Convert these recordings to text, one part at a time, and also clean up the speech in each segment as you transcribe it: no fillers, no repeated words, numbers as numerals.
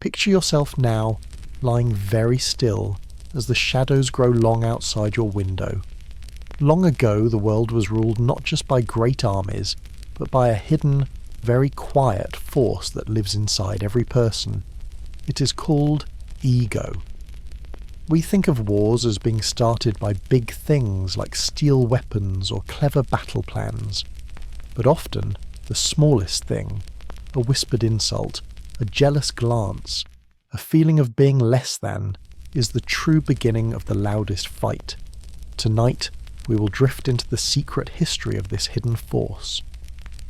Picture yourself now, lying very still as the shadows grow long outside your window. Long ago, the world was ruled not just by great armies, but by a hidden, very quiet force that lives inside every person. It is called ego. We think of wars as being started by big things like steel weapons or clever battle plans. But often, the smallest thing, a whispered insult, a jealous glance, a feeling of being less than, is the true beginning of the loudest fight. Tonight, we will drift into the secret history of this hidden force.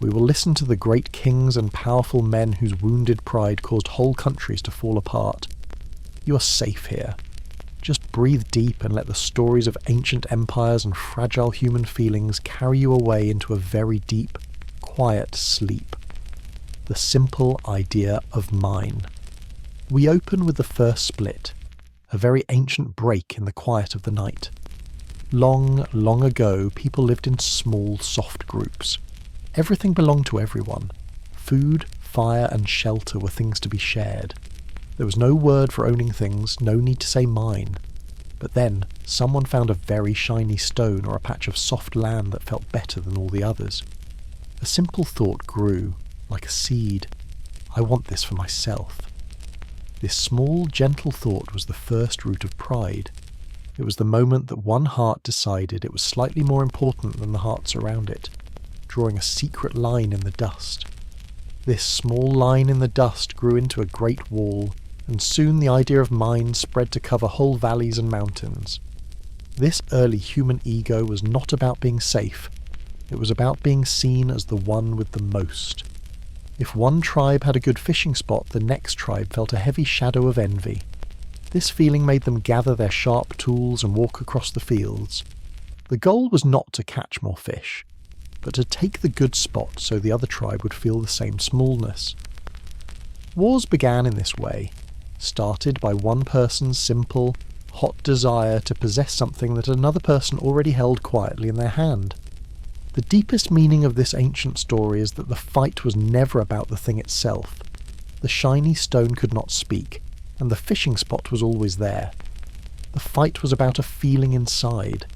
We will listen to the great kings and powerful men whose wounded pride caused whole countries to fall apart. You are safe here. Just breathe deep and let the stories of ancient empires and fragile human feelings carry you away into a very deep, quiet sleep. The simple idea of mine. We open with the first split, a very ancient break in the quiet of the night. Long, long ago, people lived in small, soft groups. Everything belonged to everyone. Food, fire, and shelter were things to be shared. There was no word for owning things, no need to say mine. But then, someone found a very shiny stone or a patch of soft land that felt better than all the others. A simple thought grew, like a seed. I want this for myself. This small, gentle thought was the first root of pride. It was the moment that one heart decided it was slightly more important than the hearts around it, drawing a secret line in the dust. This small line in the dust grew into a great wall, and soon the idea of mine spread to cover whole valleys and mountains. This early human ego was not about being safe. It was about being seen as the one with the most. If one tribe had a good fishing spot, the next tribe felt a heavy shadow of envy. This feeling made them gather their sharp tools and walk across the fields. The goal was not to catch more fish, but to take the good spot so the other tribe would feel the same smallness. Wars began in this way, started by one person's simple, hot desire to possess something that another person already held quietly in their hand. The deepest meaning of this ancient story is that the fight was never about the thing itself. The shiny stone could not speak, and the fishing spot was always there. The fight was about a feeling inside.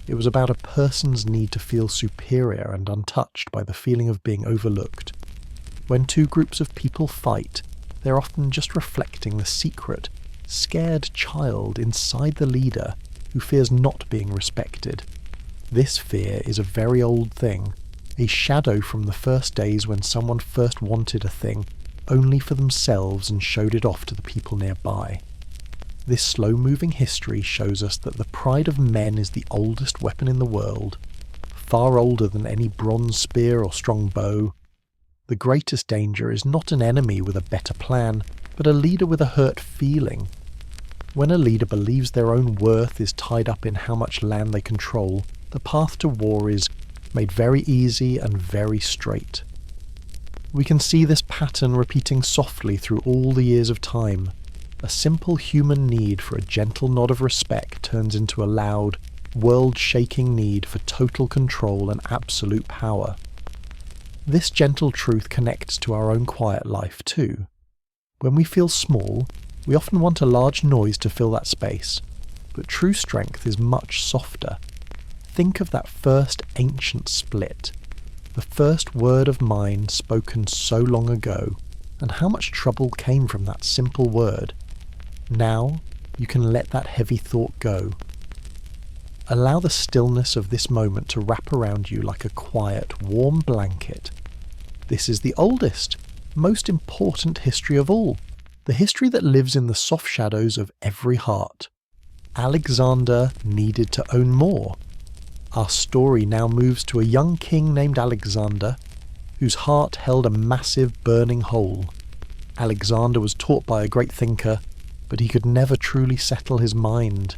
It was about a person's need to feel superior and untouched by the feeling of being overlooked. When two groups of people fight, they're often just reflecting the secret, scared child inside the leader who fears not being respected. This fear is a very old thing, a shadow from the first days when someone first wanted a thing only for themselves and showed it off to the people nearby. This slow-moving history shows us that the pride of men is the oldest weapon in the world, far older than any bronze spear or strong bow. The greatest danger is not an enemy with a better plan, but a leader with a hurt feeling. When a leader believes their own worth is tied up in how much land they control, the path to war is made very easy and very straight. We can see this pattern repeating softly through all the years of time. A simple human need for a gentle nod of respect turns into a loud, world-shaking need for total control and absolute power. This gentle truth connects to our own quiet life too. When we feel small, we often want a large noise to fill that space, but true strength is much softer. Think of that first ancient split, the first word of mine spoken so long ago, and how much trouble came from that simple word. Now, you can let that heavy thought go. Allow the stillness of this moment to wrap around you like a quiet, warm blanket. This is the oldest, most important history of all, the history that lives in the soft shadows of every heart. Alexander needed to own more. Our story now moves to a young king named Alexander, whose heart held a massive burning hole. Alexander was taught by a great thinker, but he could never truly settle his mind.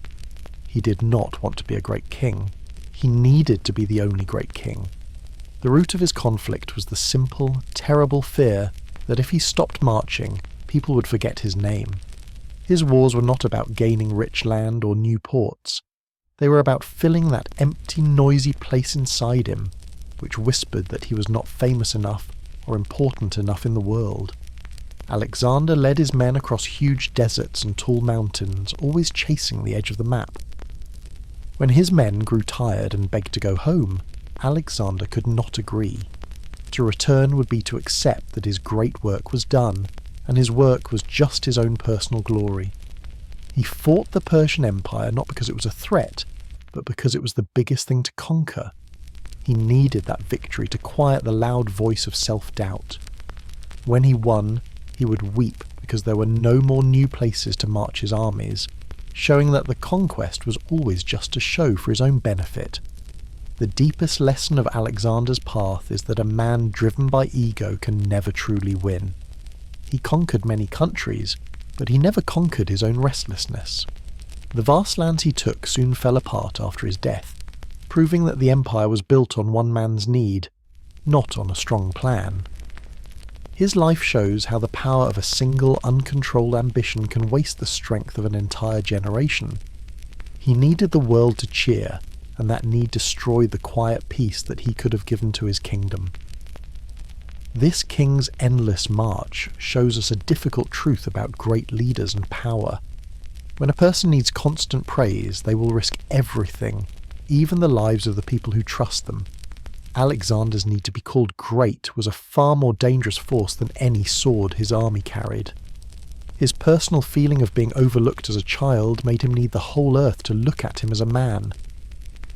He did not want to be a great king. He needed to be the only great king. The root of his conflict was the simple, terrible fear that if he stopped marching, people would forget his name. His wars were not about gaining rich land or new ports. They were about filling that empty, noisy place inside him, which whispered that he was not famous enough or important enough in the world. Alexander led his men across huge deserts and tall mountains, always chasing the edge of the map. When his men grew tired and begged to go home, Alexander could not agree. To return would be to accept that his great work was done, and his work was just his own personal glory. He fought the Persian Empire not because it was a threat, but because it was the biggest thing to conquer. He needed that victory to quiet the loud voice of self-doubt. When he won, he would weep because there were no more new places to march his armies, showing that the conquest was always just a show for his own benefit. The deepest lesson of Alexander's path is that a man driven by ego can never truly win. He conquered many countries, but he never conquered his own restlessness. The vast lands he took soon fell apart after his death, proving that the empire was built on one man's need, not on a strong plan. His life shows how the power of a single, uncontrolled ambition can waste the strength of an entire generation. He needed the world to cheer, and that need destroyed the quiet peace that he could have given to his kingdom. This king's endless march shows us a difficult truth about great leaders and power. When a person needs constant praise, they will risk everything, even the lives of the people who trust them. Alexander's need to be called great was a far more dangerous force than any sword his army carried. His personal feeling of being overlooked as a child made him need the whole earth to look at him as a man.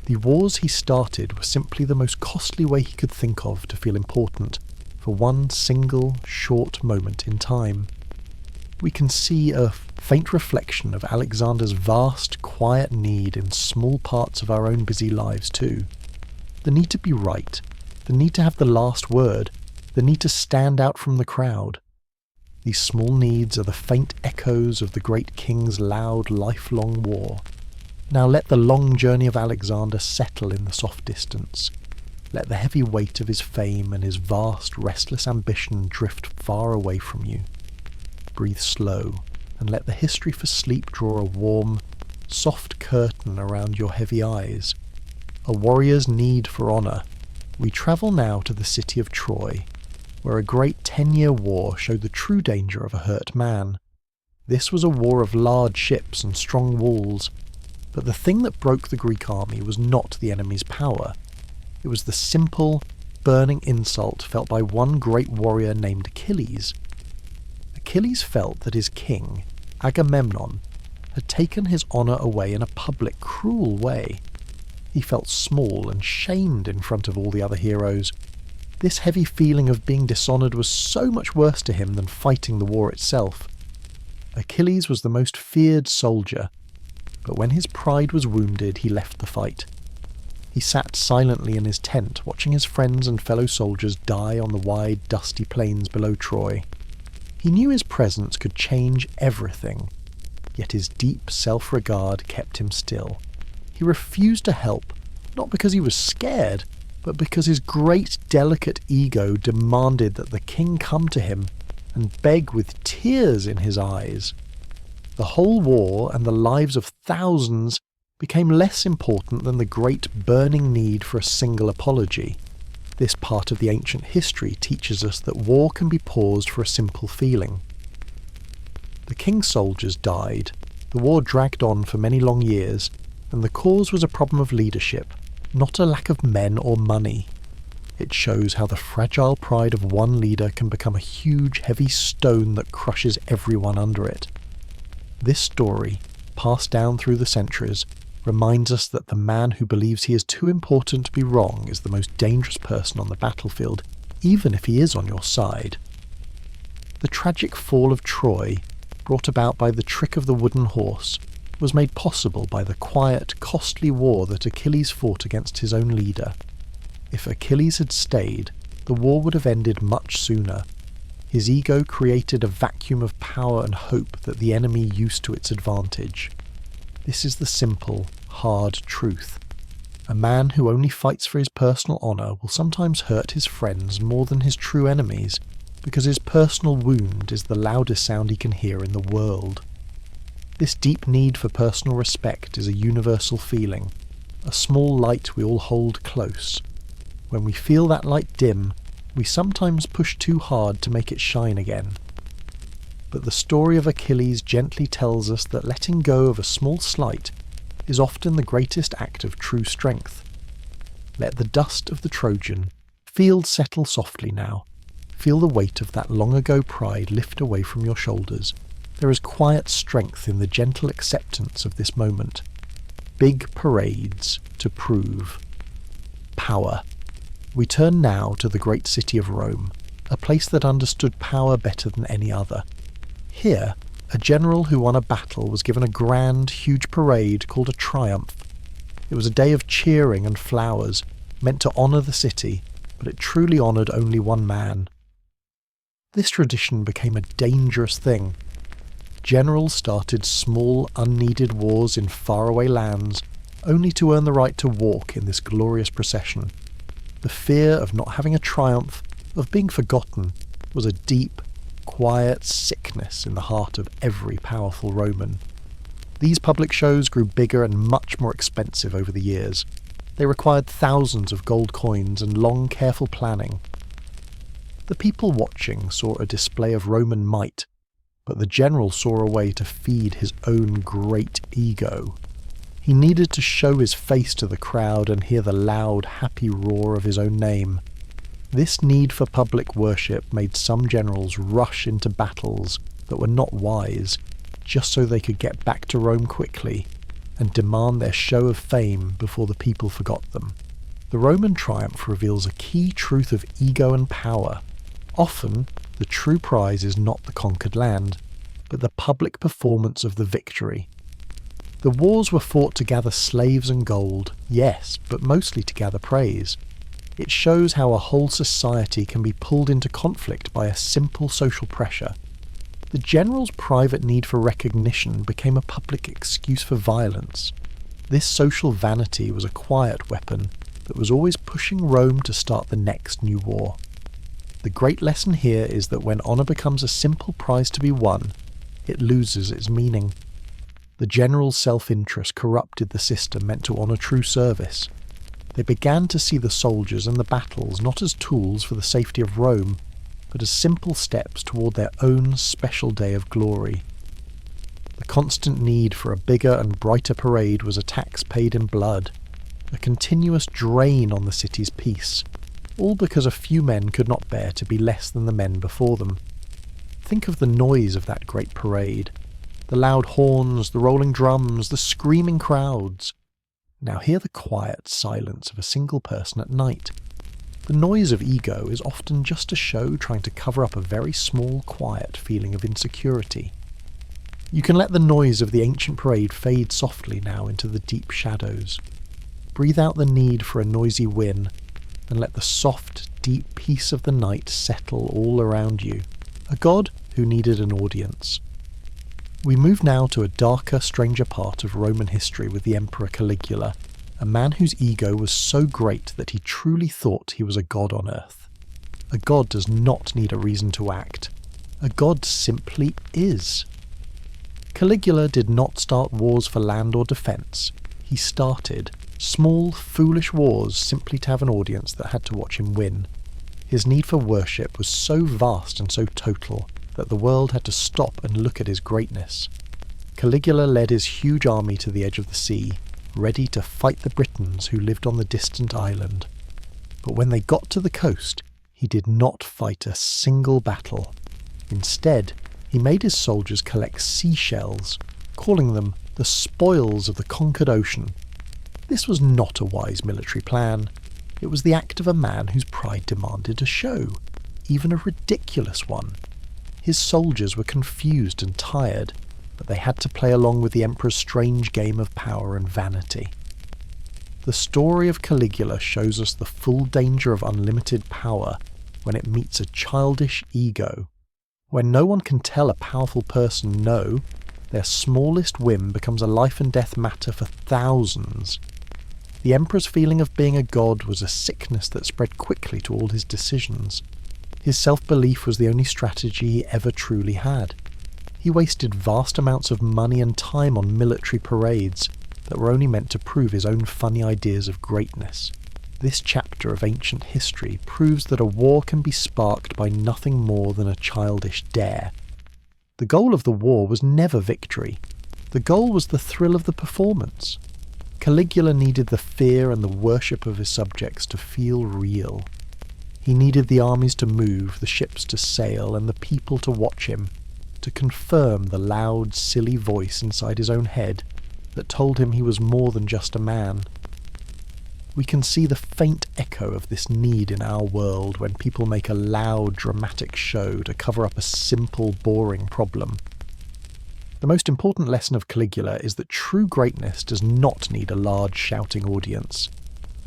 The wars he started were simply the most costly way he could think of to feel important for one single, short moment in time. We can see a faint reflection of Alexander's vast, quiet need in small parts of our own busy lives too. The need to be right, the need to have the last word, the need to stand out from the crowd. These small needs are the faint echoes of the great king's loud, lifelong war. Now let the long journey of Alexander settle in the soft distance. Let the heavy weight of his fame and his vast, restless ambition drift far away from you. Breathe slow, and let the history for sleep draw a warm, soft curtain around your heavy eyes. A warrior's need for honour. We travel now to the city of Troy, where a great 10-year war showed the true danger of a hurt man. This was a war of large ships and strong walls, but the thing that broke the Greek army was not the enemy's power. It was the simple, burning insult felt by one great warrior named Achilles. Achilles felt that his king, Agamemnon, had taken his honour away in a public, cruel way. He felt small and shamed in front of all the other heroes. This heavy feeling of being dishonoured was so much worse to him than fighting the war itself. Achilles was the most feared soldier, but when his pride was wounded, he left the fight. He sat silently in his tent, watching his friends and fellow soldiers die on the wide, dusty plains below Troy. He knew his presence could change everything, yet his deep self-regard kept him still. He refused to help, not because he was scared, but because his great, delicate ego demanded that the king come to him and beg with tears in his eyes. The whole war and the lives of thousands became less important than the great burning need for a single apology. This part of the ancient history teaches us that war can be paused for a simple feeling. The king's soldiers died, the war dragged on for many long years, and the cause was a problem of leadership, not a lack of men or money. It shows how the fragile pride of one leader can become a huge, heavy stone that crushes everyone under it. This story, passed down through the centuries, reminds us that the man who believes he is too important to be wrong is the most dangerous person on the battlefield, even if he is on your side. The tragic fall of Troy, brought about by the trick of the wooden horse, was made possible by the quiet, costly war that Achilles fought against his own leader. If Achilles had stayed, the war would have ended much sooner. His ego created a vacuum of power and hope that the enemy used to its advantage. This is the simple, hard truth. A man who only fights for his personal honour will sometimes hurt his friends more than his true enemies, because his personal wound is the loudest sound he can hear in the world. This deep need for personal respect is a universal feeling, a small light we all hold close. When we feel that light dim, we sometimes push too hard to make it shine again. but the story of Achilles gently tells us that letting go of a small slight is often the greatest act of true strength. Let the dust of the Trojan field settle softly now. Feel the weight of that long-ago pride lift away from your shoulders. There is quiet strength in the gentle acceptance of this moment. Big parades to prove power. We turn now to the great city of Rome, a place that understood power better than any other. Here, a general who won a battle was given a grand, huge parade called a triumph. It was a day of cheering and flowers, meant to honour the city, but it truly honoured only one man. This tradition became a dangerous thing. Generals started small, unneeded wars in faraway lands, only to earn the right to walk in this glorious procession. The fear of not having a triumph, of being forgotten, was a deep, quiet sickness in the heart of every powerful Roman. These public shows grew bigger and much more expensive over the years. They required thousands of gold coins and long, careful planning. The people watching saw a display of Roman might, but the general saw a way to feed his own great ego. He needed to show his face to the crowd and hear the loud, happy roar of his own name. This need for public worship made some generals rush into battles that were not wise, just so they could get back to Rome quickly and demand their show of fame before the people forgot them. The Roman triumph reveals a key truth of ego and power. Often, the true prize is not the conquered land, but the public performance of the victory. The wars were fought to gather slaves and gold, yes, but mostly to gather praise. It shows how a whole society can be pulled into conflict by a simple social pressure. The general's private need for recognition became a public excuse for violence. This social vanity was a quiet weapon that was always pushing Rome to start the next new war. The great lesson here is that when honour becomes a simple prize to be won, it loses its meaning. The general's self-interest corrupted the system meant to honour true service. They began to see the soldiers and the battles not as tools for the safety of Rome, but as simple steps toward their own special day of glory. The constant need for a bigger and brighter parade was a tax paid in blood, a continuous drain on the city's peace, all because a few men could not bear to be less than the men before them. Think of the noise of that great parade. The loud horns, the rolling drums, the screaming crowds. Now hear the quiet silence of a single person at night. The noise of ego is often just a show trying to cover up a very small, quiet feeling of insecurity. You can let the noise of the ancient parade fade softly now into the deep shadows. Breathe out the need for a noisy win, and let the soft, deep peace of the night settle all around you. A god who needed an audience. We move now to a darker, stranger part of Roman history with the Emperor Caligula, a man whose ego was so great that he truly thought he was a god on earth. A god does not need a reason to act. A god simply is. Caligula did not start wars for land or defence. He started small, foolish wars simply to have an audience that had to watch him win. His need for worship was so vast and so total that the world had to stop and look at his greatness. Caligula led his huge army to the edge of the sea, ready to fight the Britons who lived on the distant island. But when they got to the coast, he did not fight a single battle. Instead, he made his soldiers collect seashells, calling them the spoils of the conquered ocean. This was not a wise military plan. It was the act of a man whose pride demanded a show, even a ridiculous one. His soldiers were confused and tired, but they had to play along with the emperor's strange game of power and vanity. The story of Caligula shows us the full danger of unlimited power when it meets a childish ego. When no one can tell a powerful person no, their smallest whim becomes a life and death matter for thousands. The emperor's feeling of being a god was a sickness that spread quickly to all his decisions. His self-belief was the only strategy he ever truly had. He wasted vast amounts of money and time on military parades that were only meant to prove his own funny ideas of greatness. This chapter of ancient history proves that a war can be sparked by nothing more than a childish dare. The goal of the war was never victory. The goal was the thrill of the performance. Caligula needed the fear and the worship of his subjects to feel real. He needed the armies to move, the ships to sail, and the people to watch him, to confirm the loud, silly voice inside his own head that told him he was more than just a man. We can see the faint echo of this need in our world when people make a loud, dramatic show to cover up a simple, boring problem. The most important lesson of Caligula is that true greatness does not need a large shouting audience.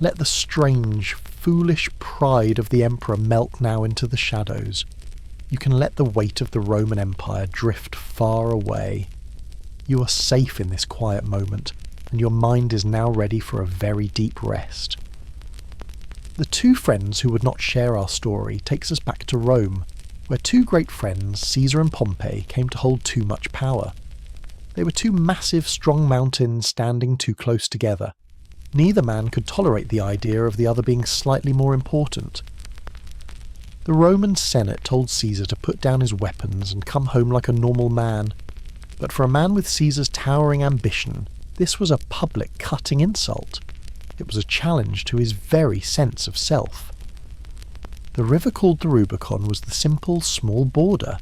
Let the strange, foolish pride of the emperor melt now into the shadows. You can let the weight of the Roman Empire drift far away. You are safe in this quiet moment, and your mind is now ready for a very deep rest. The two friends who would not share our story takes us back to Rome, where two great friends, Caesar and Pompey, came to hold too much power. They were two massive, strong mountains standing too close together. Neither man could tolerate the idea of the other being slightly more important. The Roman Senate told Caesar to put down his weapons and come home like a normal man. But for a man with Caesar's towering ambition, this was a public cutting insult. It was a challenge to his very sense of self. The river called the Rubicon was the simple, small border.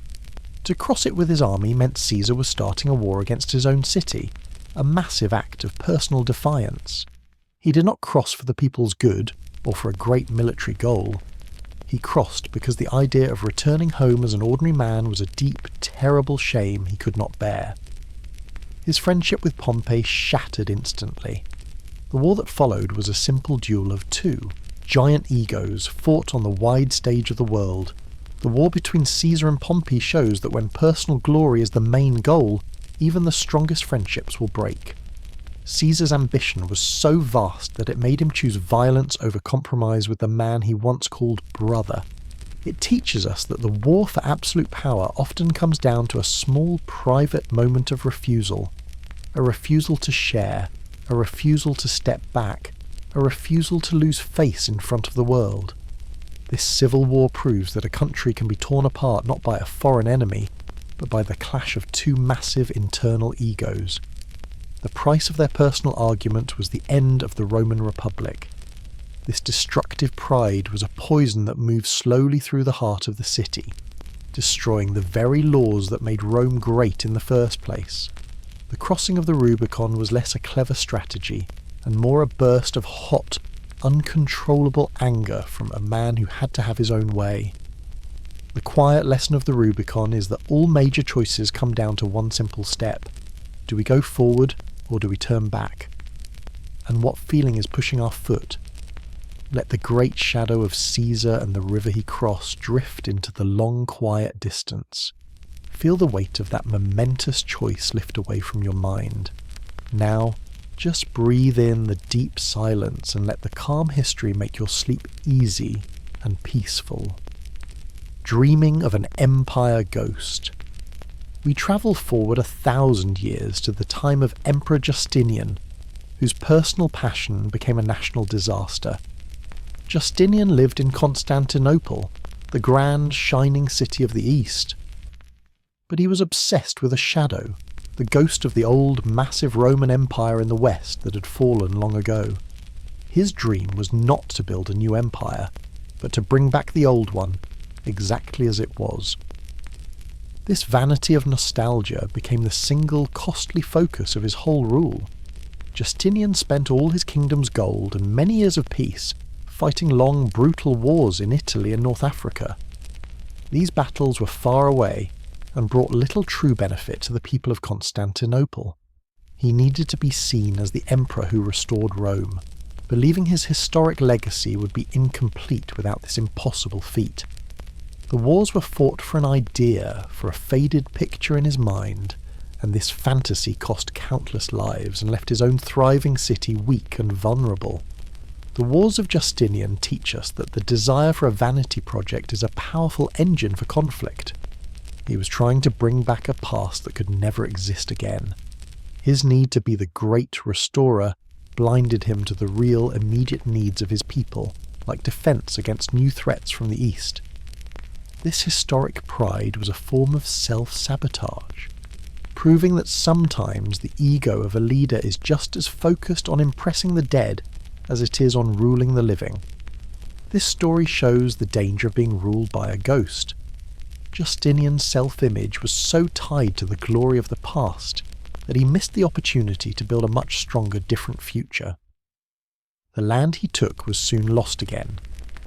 To cross it with his army meant Caesar was starting a war against his own city, a massive act of personal defiance. He did not cross for the people's good, or for a great military goal. He crossed because the idea of returning home as an ordinary man was a deep, terrible shame he could not bear. His friendship with Pompey shattered instantly. The war that followed was a simple duel of two giant egos fought on the wide stage of the world. The war between Caesar and Pompey shows that when personal glory is the main goal, even the strongest friendships will break. Caesar's ambition was so vast that it made him choose violence over compromise with the man he once called brother. It teaches us that the war for absolute power often comes down to a small private moment of refusal. A refusal to share, a refusal to step back, a refusal to lose face in front of the world. This civil war proves that a country can be torn apart not by a foreign enemy, but by the clash of two massive internal egos. The price of their personal argument was the end of the Roman Republic. This destructive pride was a poison that moved slowly through the heart of the city, destroying the very laws that made Rome great in the first place. The crossing of the Rubicon was less a clever strategy, and more a burst of hot, uncontrollable anger from a man who had to have his own way. The quiet lesson of the Rubicon is that all major choices come down to one simple step. Do we go forward, or do we turn back? And what feeling is pushing our foot? Let the great shadow of Caesar and the river he crossed drift into the long, quiet distance. Feel the weight of that momentous choice lift away from your mind. Now, just breathe in the deep silence and let the calm history make your sleep easy and peaceful. Dreaming of an empire ghost. We travel forward 1,000 years to the time of Emperor Justinian, whose personal passion became a national disaster. Justinian lived in Constantinople, the grand, shining city of the East. But he was obsessed with a shadow, the ghost of the old, massive Roman Empire in the West that had fallen long ago. His dream was not to build a new empire, but to bring back the old one, exactly as it was. This vanity of nostalgia became the single costly focus of his whole rule. Justinian spent all his kingdom's gold and many years of peace fighting long, brutal wars in Italy and North Africa. These battles were far away and brought little true benefit to the people of Constantinople. He needed to be seen as the emperor who restored Rome, believing his historic legacy would be incomplete without this impossible feat. The wars were fought for an idea, for a faded picture in his mind, and this fantasy cost countless lives and left his own thriving city weak and vulnerable. The wars of Justinian teach us that the desire for a vanity project is a powerful engine for conflict. He was trying to bring back a past that could never exist again. His need to be the great restorer blinded him to the real immediate needs of his people, like defense against new threats from the east. This historic pride was a form of self-sabotage, proving that sometimes the ego of a leader is just as focused on impressing the dead as it is on ruling the living. This story shows the danger of being ruled by a ghost. Justinian's self-image was so tied to the glory of the past that he missed the opportunity to build a much stronger, different future. The land he took was soon lost again,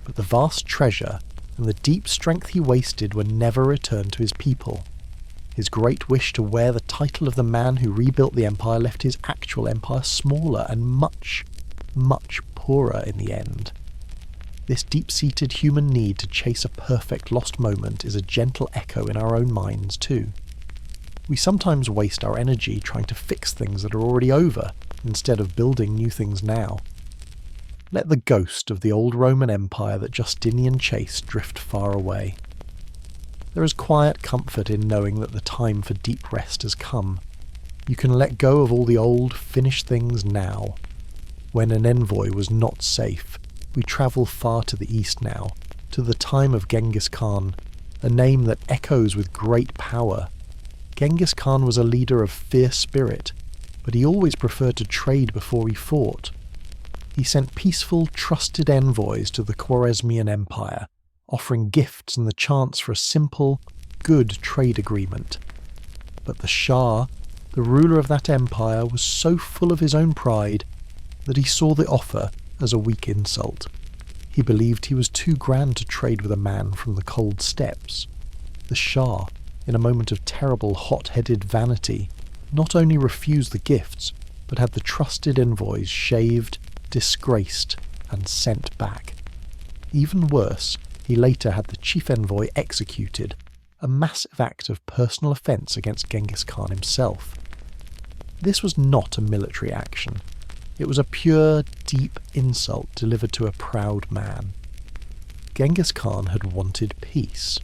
but the vast treasure and the deep strength he wasted were never returned to his people. His great wish to wear the title of the man who rebuilt the empire left his actual empire smaller and much, much poorer in the end. This deep-seated human need to chase a perfect lost moment is a gentle echo in our own minds too. We sometimes waste our energy trying to fix things that are already over, instead of building new things now. Let the ghost of the old Roman Empire that Justinian chased drift far away. There is quiet comfort in knowing that the time for deep rest has come. You can let go of all the old, finished things now. When an envoy was not safe, we travel far to the east now, to the time of Genghis Khan, a name that echoes with great power. Genghis Khan was a leader of fierce spirit, but he always preferred to trade before he fought. He sent peaceful, trusted envoys to the Khwarezmian Empire, offering gifts and the chance for a simple, good trade agreement. But the Shah, the ruler of that empire, was so full of his own pride that he saw the offer as a weak insult. He believed he was too grand to trade with a man from the cold steppes. The Shah, in a moment of terrible hot-headed vanity, not only refused the gifts, but had the trusted envoys shaved, disgraced, and sent back. Even worse, he later had the chief envoy executed, a massive act of personal offence against Genghis Khan himself. This was not a military action. It was a pure, deep insult delivered to a proud man. Genghis Khan had wanted peace,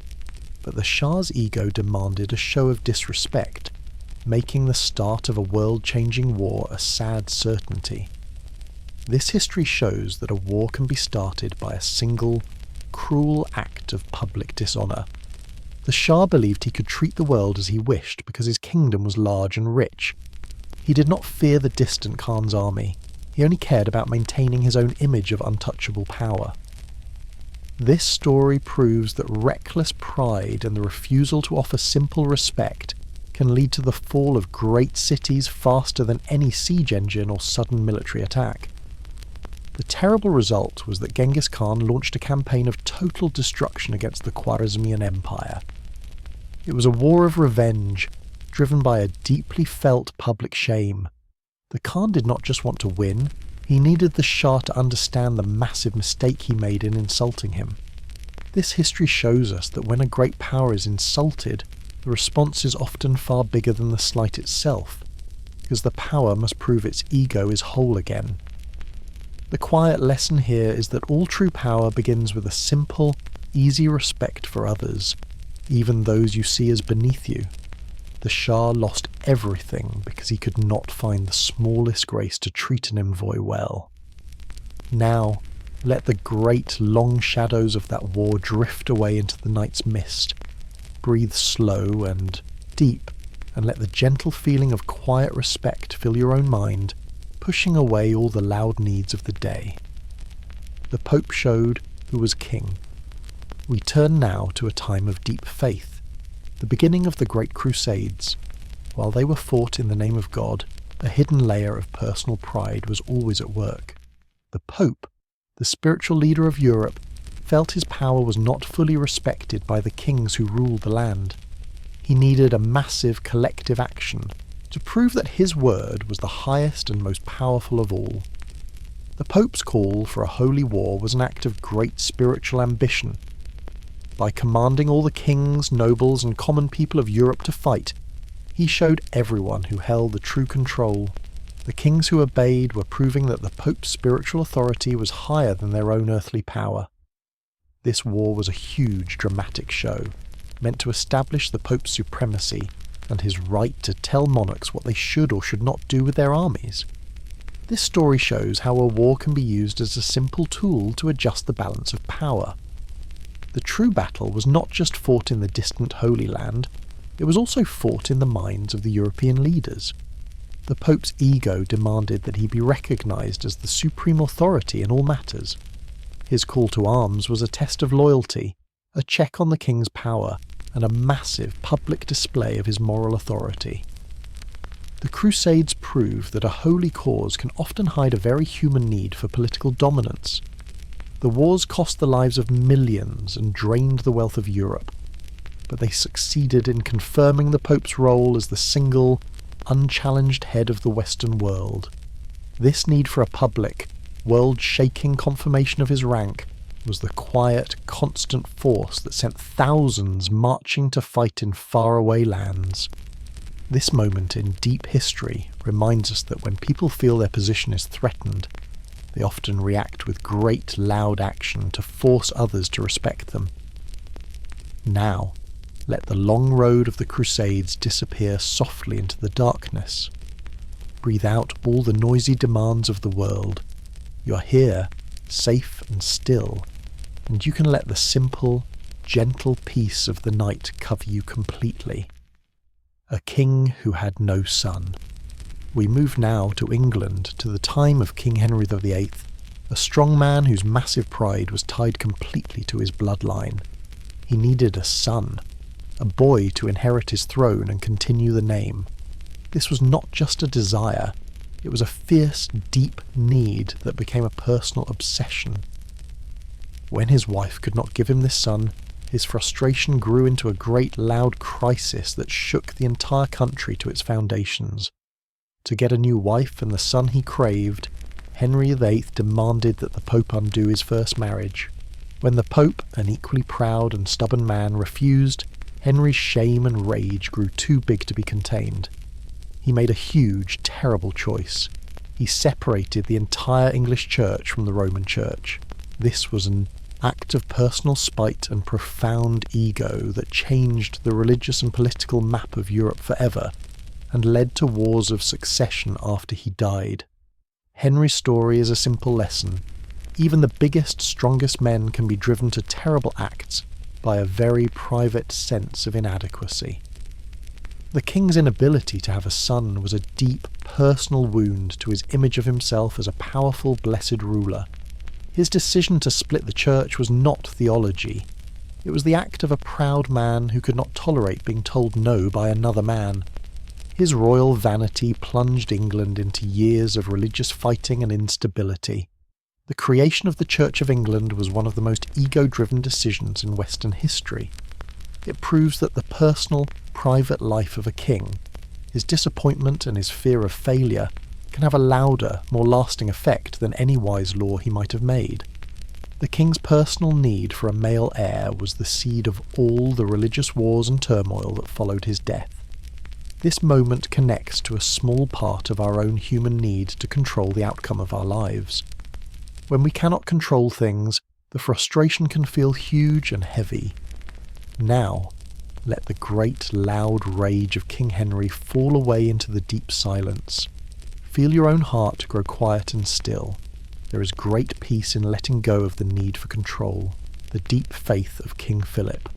but the Shah's ego demanded a show of disrespect, making the start of a world-changing war a sad certainty. This history shows that a war can be started by a single, cruel act of public dishonour. The Shah believed he could treat the world as he wished because his kingdom was large and rich. He did not fear the distant Khan's army. He only cared about maintaining his own image of untouchable power. This story proves that reckless pride and the refusal to offer simple respect can lead to the fall of great cities faster than any siege engine or sudden military attack. The terrible result was that Genghis Khan launched a campaign of total destruction against the Khwarezmian Empire. It was a war of revenge, driven by a deeply felt public shame. The Khan did not just want to win, he needed the Shah to understand the massive mistake he made in insulting him. This history shows us that when a great power is insulted, the response is often far bigger than the slight itself, because the power must prove its ego is whole again. The quiet lesson here is that all true power begins with a simple, easy respect for others, even those you see as beneath you. The Shah lost everything because he could not find the smallest grace to treat an envoy well. Now, let the great, long shadows of that war drift away into the night's mist. Breathe slow and deep, and let the gentle feeling of quiet respect fill your own mind, pushing away all the loud needs of the day. The Pope showed who was king. We turn now to a time of deep faith, the beginning of the Great Crusades. While they were fought in the name of God, a hidden layer of personal pride was always at work. The Pope, the spiritual leader of Europe, felt his power was not fully respected by the kings who ruled the land. He needed a massive collective action to prove that his word was the highest and most powerful of all. The Pope's call for a holy war was an act of great spiritual ambition. By commanding all the kings, nobles, and common people of Europe to fight, he showed everyone who held the true control. The kings who obeyed were proving that the Pope's spiritual authority was higher than their own earthly power. This war was a huge, dramatic show, meant to establish the Pope's supremacy and his right to tell monarchs what they should or should not do with their armies. This story shows how a war can be used as a simple tool to adjust the balance of power. The true battle was not just fought in the distant Holy Land, it was also fought in the minds of the European leaders. The Pope's ego demanded that he be recognised as the supreme authority in all matters. His call to arms was a test of loyalty, a check on the king's power, and a massive public display of his moral authority. The Crusades prove that a holy cause can often hide a very human need for political dominance. The wars cost the lives of millions and drained the wealth of Europe, but they succeeded in confirming the Pope's role as the single, unchallenged head of the Western world. This need for a public, world-shaking confirmation of his rank was the quiet, constant force that sent thousands marching to fight in faraway lands. This moment in deep history reminds us that when people feel their position is threatened, they often react with great, loud action to force others to respect them. Now, let the long road of the Crusades disappear softly into the darkness. Breathe out all the noisy demands of the world. You are here, safe and still, and you can let the simple, gentle peace of the night cover you completely. A king who had no son. We move now to England, to the time of King Henry VIII, a strong man whose massive pride was tied completely to his bloodline. He needed a son, a boy to inherit his throne and continue the name. This was not just a desire, it was a fierce, deep need that became a personal obsession. When his wife could not give him this son, his frustration grew into a great loud crisis that shook the entire country to its foundations. To get a new wife and the son he craved, Henry VIII demanded that the Pope undo his first marriage. When the Pope, an equally proud and stubborn man, refused, Henry's shame and rage grew too big to be contained. He made a huge, terrible choice. He separated the entire English Church from the Roman Church. This was an act of personal spite and profound ego that changed the religious and political map of Europe forever, and led to wars of succession after he died. Henry's story is a simple lesson. Even the biggest, strongest men can be driven to terrible acts by a very private sense of inadequacy. The king's inability to have a son was a deep, personal wound to his image of himself as a powerful, blessed ruler. His decision to split the church was not theology. It was the act of a proud man who could not tolerate being told no by another man. His royal vanity plunged England into years of religious fighting and instability. The creation of the Church of England was one of the most ego-driven decisions in Western history. It proves that the personal, private life of a king, his disappointment and his fear of failure, can have a louder, more lasting effect than any wise law he might have made. The king's personal need for a male heir was the seed of all the religious wars and turmoil that followed his death. This moment connects to a small part of our own human need to control the outcome of our lives. When we cannot control things, the frustration can feel huge and heavy. Now, let the great, loud rage of King Henry fall away into the deep silence. Feel your own heart grow quiet and still. There is great peace in letting go of the need for control, the deep faith of King Philip.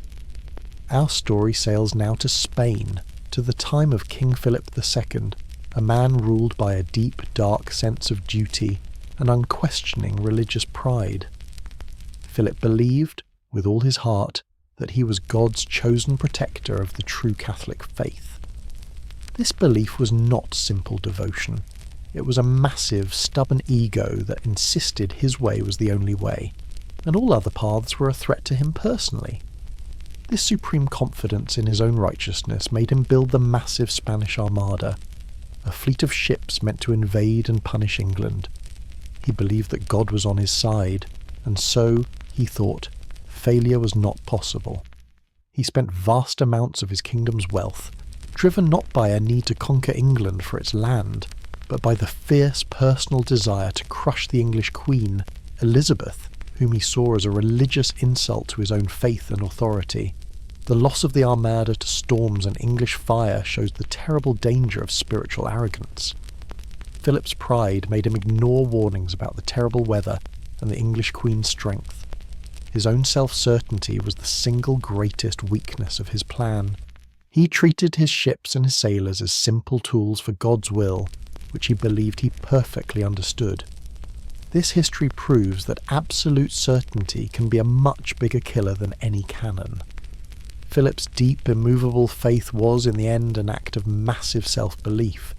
Our story sails now to Spain, to the time of King Philip II, a man ruled by a deep, dark sense of duty and unquestioning religious pride. Philip believed, with all his heart, that he was God's chosen protector of the true Catholic faith. This belief was not simple devotion. It was a massive, stubborn ego that insisted his way was the only way, and all other paths were a threat to him personally. This supreme confidence in his own righteousness made him build the massive Spanish Armada, a fleet of ships meant to invade and punish England. He believed that God was on his side, and so, he thought, failure was not possible. He spent vast amounts of his kingdom's wealth, driven not by a need to conquer England for its land, but by the fierce personal desire to crush the English queen, Elizabeth, whom he saw as a religious insult to his own faith and authority. The loss of the Armada to storms and English fire shows the terrible danger of spiritual arrogance. Philip's pride made him ignore warnings about the terrible weather and the English queen's strength. his own self-certainty was the single greatest weakness of his plan. He treated his ships and his sailors as simple tools for God's will, which he believed he perfectly understood. This history proves that absolute certainty can be a much bigger killer than any cannon. Philip's deep, immovable faith was, in the end, an act of massive self-belief.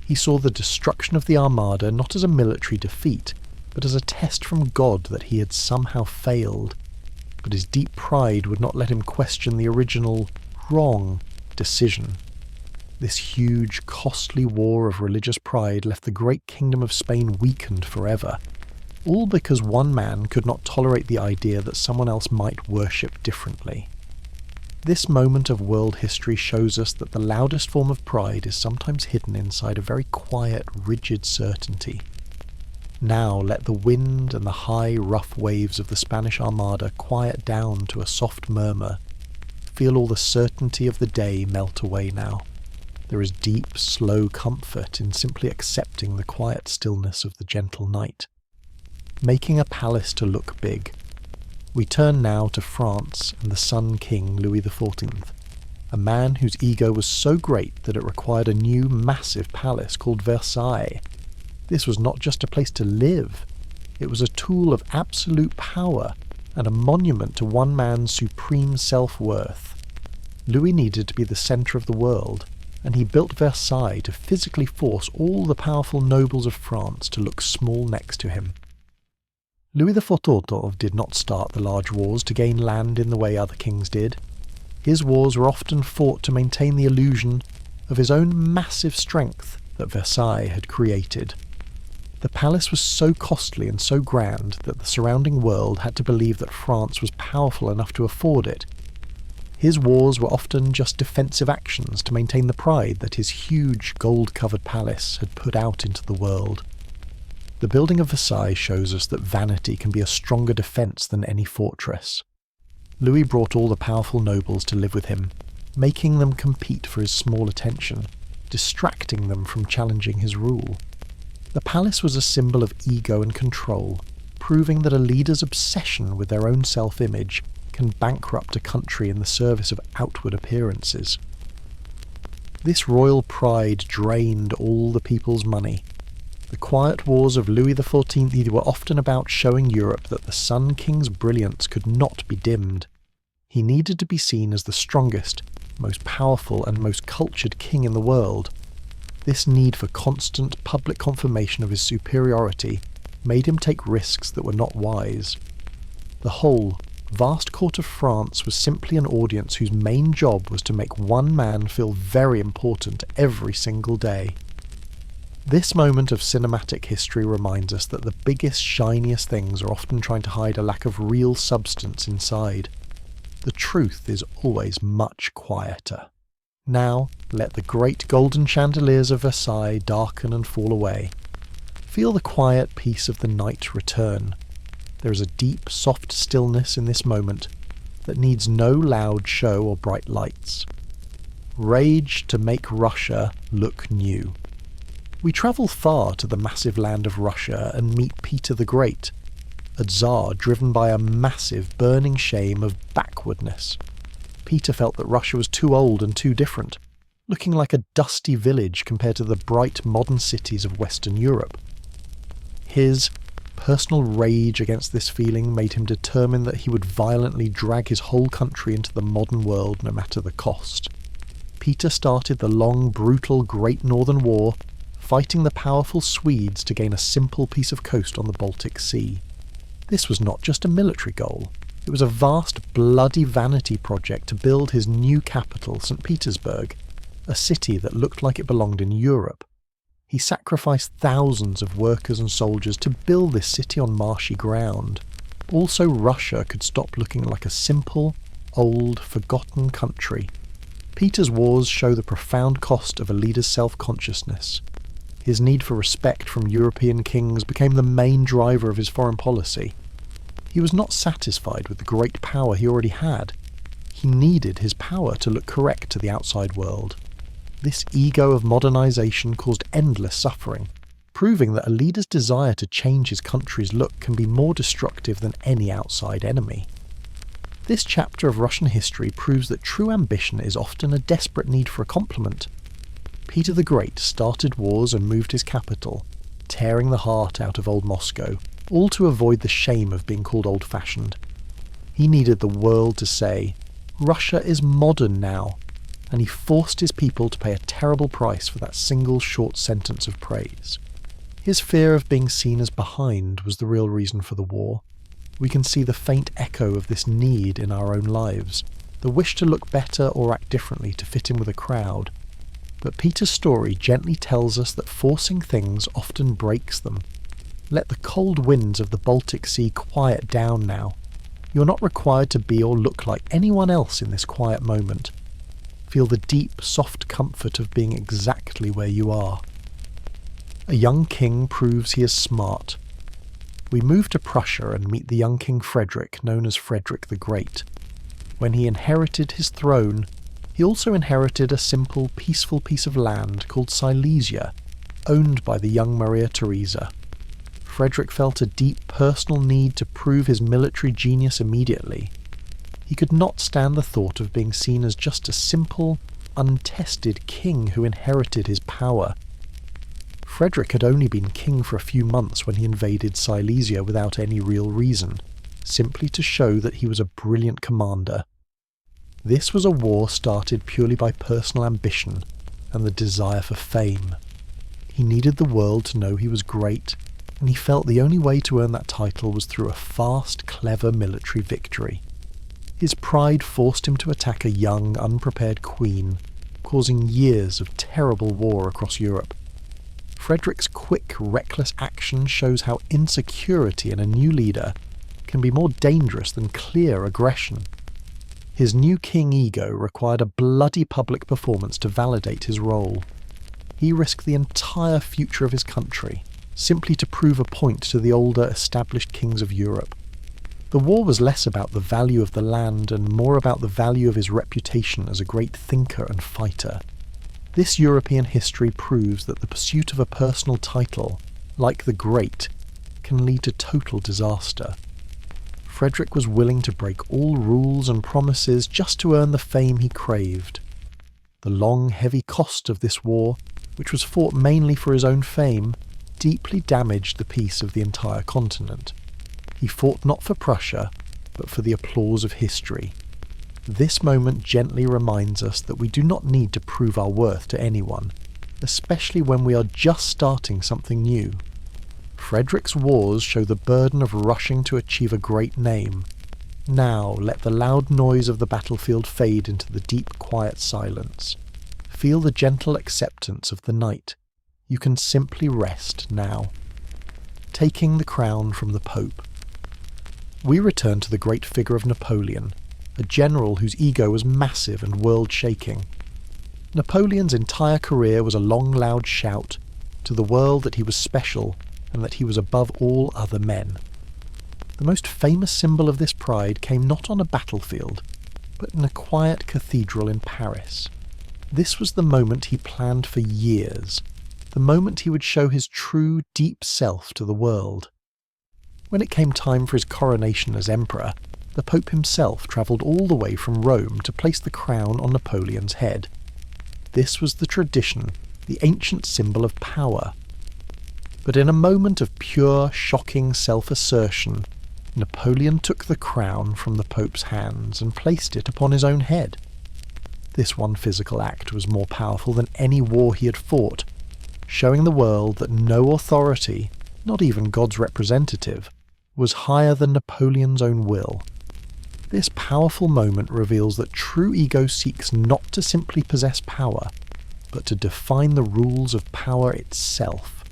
He saw the destruction of the Armada not as a military defeat, but as a test from God that he had somehow failed. But his deep pride would not let him question the original, wrong decision. This huge, costly war of religious pride left the great kingdom of Spain weakened forever, all because one man could not tolerate the idea that someone else might worship differently. This moment of world history shows us that the loudest form of pride is sometimes hidden inside a very quiet, rigid certainty. Now let the wind and the high, rough waves of the Spanish Armada quiet down to a soft murmur. Feel all the certainty of the day melt away now. There is deep, slow comfort in simply accepting the quiet stillness of the gentle night. Making a palace to look big. We turn now to France and the Sun King Louis XIV, a man whose ego was so great that it required a new, massive palace called Versailles. This was not just a place to live, it was a tool of absolute power and a monument to one man's supreme self-worth. Louis needed to be the centre of the world, and he built Versailles to physically force all the powerful nobles of France to look small next to him. Louis XIV did not start the large wars to gain land in the way other kings did. His wars were often fought to maintain the illusion of his own massive strength that Versailles had created. The palace was so costly and so grand that the surrounding world had to believe that France was powerful enough to afford it. His wars were often just defensive actions to maintain the pride that his huge gold-covered palace had put out into the world. The building of Versailles shows us that vanity can be a stronger defence than any fortress. Louis brought all the powerful nobles to live with him, making them compete for his small attention, distracting them from challenging his rule. The palace was a symbol of ego and control, proving that a leader's obsession with their own self-image can bankrupt a country in the service of outward appearances. This royal pride drained all the people's money. The quiet wars of Louis XIV were often about showing Europe that the Sun King's brilliance could not be dimmed. He needed to be seen as the strongest, most powerful and most cultured king in the world. This need for constant public confirmation of his superiority made him take risks that were not wise. The whole, vast court of France was simply an audience whose main job was to make one man feel very important every single day. This moment of cinematic history reminds us that the biggest, shiniest things are often trying to hide a lack of real substance inside. The truth is always much quieter. Now, let the great golden chandeliers of Versailles darken and fall away. Feel the quiet peace of the night return. There is a deep, soft stillness in this moment that needs no loud show or bright lights. Rage to make Russia look new. We travel far to the massive land of Russia and meet Peter the Great, a Tsar driven by a massive, burning shame of backwardness. Peter felt that Russia was too old and too different, looking like a dusty village compared to the bright modern cities of Western Europe. His personal rage against this feeling made him determine that he would violently drag his whole country into the modern world no matter the cost. Peter started the long, brutal Great Northern War, fighting the powerful Swedes to gain a simple piece of coast on the Baltic Sea. This was not just a military goal. It was a vast, bloody vanity project to build his new capital, St. Petersburg, a city that looked like it belonged in Europe. He sacrificed thousands of workers and soldiers to build this city on marshy ground. Also, Russia could stop looking like a simple, old, forgotten country. Peter's wars show the profound cost of a leader's self-consciousness. His need for respect from European kings became the main driver of his foreign policy. He was not satisfied with the great power he already had. He needed his power to look correct to the outside world. This ego of modernization caused endless suffering. proving that a leader's desire to change his country's look can be more destructive than any outside enemy. This chapter of Russian history proves that true ambition is often a desperate need for a complement. Peter the Great started wars and moved his capital, tearing the heart out of old Moscow, all to avoid the shame of being called old-fashioned. He needed the world to say, "Russia is modern now," and he forced his people to pay a terrible price for that single short sentence of praise. His fear of being seen as behind was the real reason for the war. We can see the faint echo of this need in our own lives, the wish to look better or act differently to fit in with a crowd. But Peter's story gently tells us that forcing things often breaks them. Let the cold winds of the Baltic Sea quiet down now. You're not required to be or look like anyone else in this quiet moment. Feel the deep, soft comfort of being exactly where you are. A young king proves he is smart. We move to Prussia and meet the young King Frederick, known as Frederick the Great. When he inherited his throne, he also inherited a simple, peaceful piece of land called Silesia, owned by the young Maria Theresa. Frederick felt a deep personal need to prove his military genius immediately. He could not stand the thought of being seen as just a simple, untested king who inherited his power. Frederick had only been king for a few months when he invaded Silesia without any real reason, simply to show that he was a brilliant commander. This was a war started purely by personal ambition and the desire for fame. He needed the world to know he was great, and he felt the only way to earn that title was through a fast, clever military victory. His pride forced him to attack a young, unprepared queen, causing years of terrible war across Europe. Frederick's quick, reckless action shows how insecurity in a new leader can be more dangerous than clear aggression. His new king ego required a bloody public performance to validate his role. He risked the entire future of his country, simply to prove a point to the older, established kings of Europe. The war was less about the value of the land and more about the value of his reputation as a great thinker and fighter. This European history proves that the pursuit of a personal title, like the Great, can lead to total disaster. Frederick was willing to break all rules and promises just to earn the fame he craved. The long, heavy cost of this war, which was fought mainly for his own fame, deeply damaged the peace of the entire continent. He fought not for Prussia, but for the applause of history. This moment gently reminds us that we do not need to prove our worth to anyone, especially when we are just starting something new. Frederick's wars show the burden of rushing to achieve a great name. Now let the loud noise of the battlefield fade into the deep, quiet silence. Feel the gentle acceptance of the night. You can simply rest now. Taking the crown from the Pope. We return to the great figure of Napoleon, a general whose ego was massive and world-shaking. Napoleon's entire career was a long, loud shout to the world that he was special and that he was above all other men. The most famous symbol of this pride came not on a battlefield, but in a quiet cathedral in Paris. This was the moment he planned for years, the moment he would show his true, deep self to the world. When it came time for his coronation as emperor, the Pope himself travelled all the way from Rome to place the crown on Napoleon's head. This was the tradition, the ancient symbol of power. But in a moment of pure, shocking self-assertion, Napoleon took the crown from the Pope's hands and placed it upon his own head. This one physical act was more powerful than any war he had fought, showing the world that no authority, not even God's representative, was higher than Napoleon's own will. This powerful moment reveals that true ego seeks not to simply possess power, but to define the rules of power itself.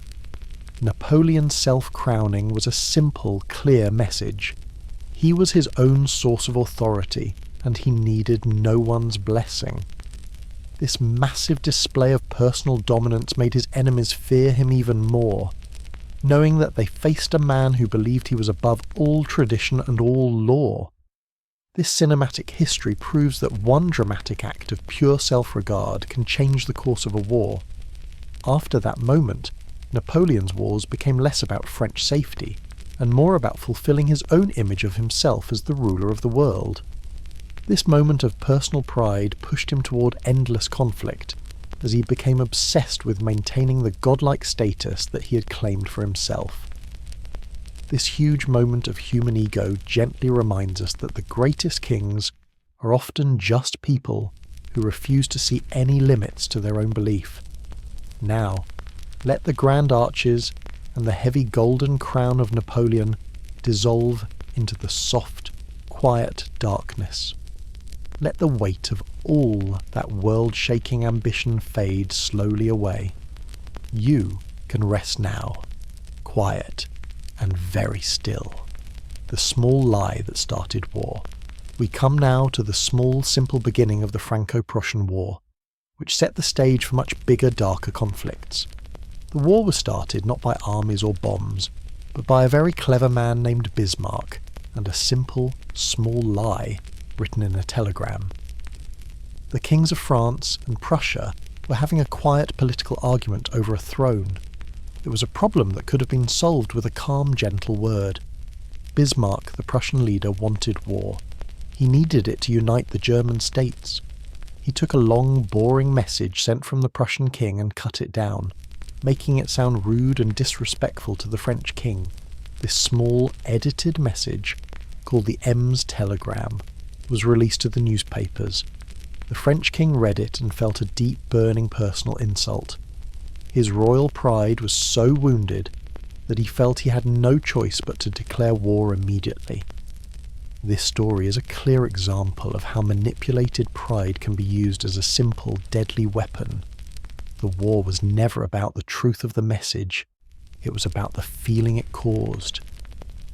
Napoleon's self-crowning was a simple, clear message. He was his own source of authority, and he needed no one's blessing. This massive display of personal dominance made his enemies fear him even more, knowing that they faced a man who believed he was above all tradition and all law. This cinematic history proves that one dramatic act of pure self-regard can change the course of a war. After that moment, Napoleon's wars became less about French safety and more about fulfilling his own image of himself as the ruler of the world. This moment of personal pride pushed him toward endless conflict, as he became obsessed with maintaining the godlike status that he had claimed for himself. This huge moment of human ego gently reminds us that the greatest kings are often just people who refuse to see any limits to their own belief. Now, let the grand arches and the heavy golden crown of Napoleon dissolve into the soft, quiet darkness. Let the weight of all that world-shaking ambition fade slowly away. You can rest now, quiet and very still. The small lie that started war. We come now to the small, simple beginning of the Franco-Prussian War, which set the stage for much bigger, darker conflicts. The war was started not by armies or bombs, but by a very clever man named Bismarck and a simple, small lie written in a telegram. The kings of France and Prussia were having a quiet political argument over a throne. It was a problem that could have been solved with a calm, gentle word. Bismarck, the Prussian leader, wanted war. He needed it to unite the German states. He took a long, boring message sent from the Prussian king and cut it down, making it sound rude and disrespectful to the French king. This small, edited message, called the Ems telegram, was released to the newspapers. The French king read it and felt a deep, burning personal insult. His royal pride was so wounded that he felt he had no choice but to declare war immediately. This story is a clear example of how manipulated pride can be used as a simple, deadly weapon. The war was never about the truth of the message, it was about the feeling it caused.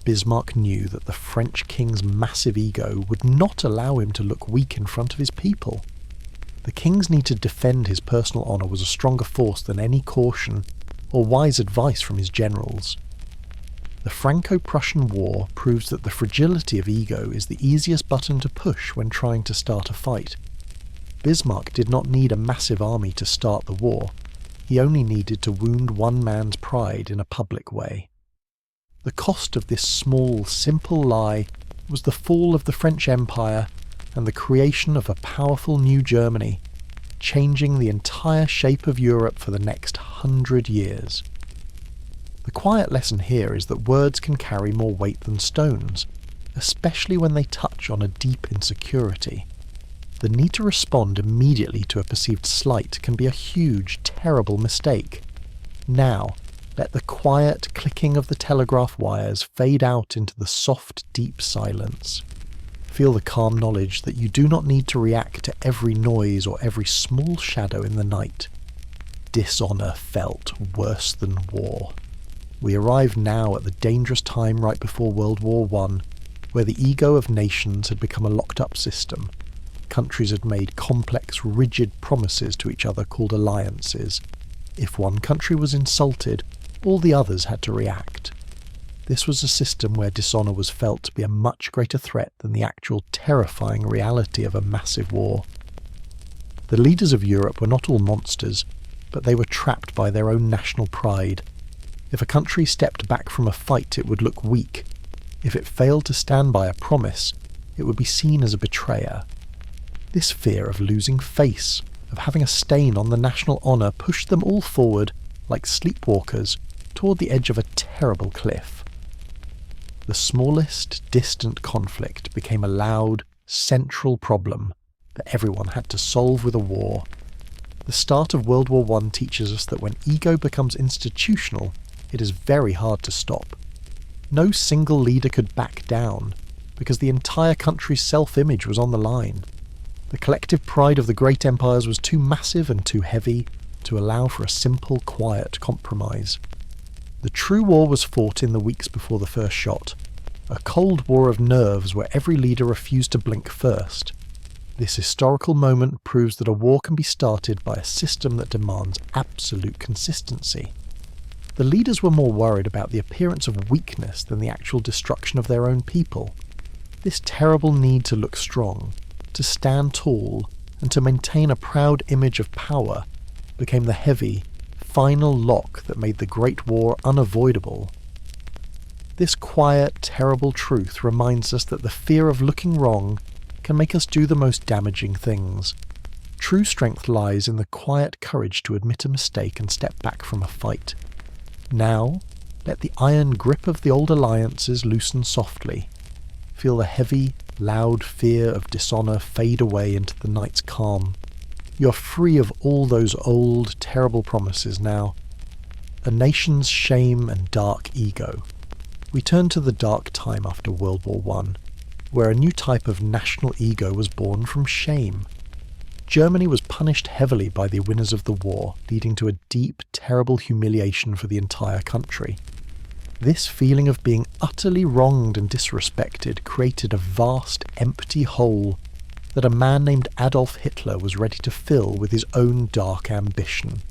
Bismarck knew that the French king's massive ego would not allow him to look weak in front of his people. The king's need to defend his personal honour was a stronger force than any caution or wise advice from his generals. The Franco-Prussian War proves that the fragility of ego is the easiest button to push when trying to start a fight. Bismarck did not need a massive army to start the war. He only needed to wound one man's pride in a public way. The cost of this small, simple lie was the fall of the French Empire and the creation of a powerful new Germany, changing the entire shape of Europe for the next 100 years. The quiet lesson here is that words can carry more weight than stones, especially when they touch on a deep insecurity. The need to respond immediately to a perceived slight can be a huge, terrible mistake. Now, let the quiet clicking of the telegraph wires fade out into the soft, deep silence. Feel the calm knowledge that you do not need to react to every noise or every small shadow in the night. Dishonour felt worse than war. We arrive now at the dangerous time right before World War I, where the ego of nations had become a locked-up system. Countries had made complex, rigid promises to each other called alliances. If one country was insulted, all the others had to react. This was a system where dishonour was felt to be a much greater threat than the actual terrifying reality of a massive war. The leaders of Europe were not all monsters, but they were trapped by their own national pride. If a country stepped back from a fight, it would look weak. If it failed to stand by a promise, it would be seen as a betrayer. This fear of losing face, of having a stain on the national honour, pushed them all forward, like sleepwalkers, toward the edge of a terrible cliff. The smallest, distant conflict became a loud, central problem that everyone had to solve with a war. The start of World War I teaches us that when ego becomes institutional, it is very hard to stop. No single leader could back down, because the entire country's self-image was on the line. The collective pride of the great empires was too massive and too heavy to allow for a simple, quiet compromise. The true war was fought in the weeks before the first shot, a cold war of nerves where every leader refused to blink first. This historical moment proves that a war can be started by a system that demands absolute consistency. The leaders were more worried about the appearance of weakness than the actual destruction of their own people. This terrible need to look strong, to stand tall, and to maintain a proud image of power became the heavy, final lock that made the Great War unavoidable. This quiet, terrible truth reminds us that the fear of looking wrong can make us do the most damaging things. True strength lies in the quiet courage to admit a mistake and step back from a fight. Now, let the iron grip of the old alliances loosen softly. Feel the heavy, loud fear of dishonour fade away into the night's calm. You're free of all those old, terrible promises now. A nation's shame and dark ego. We turn to the dark time after World War I, where a new type of national ego was born from shame. Germany was punished heavily by the winners of the war, leading to a deep, terrible humiliation for the entire country. This feeling of being utterly wronged and disrespected created a vast, empty hole that a man named Adolf Hitler was ready to fill with his own dark ambition.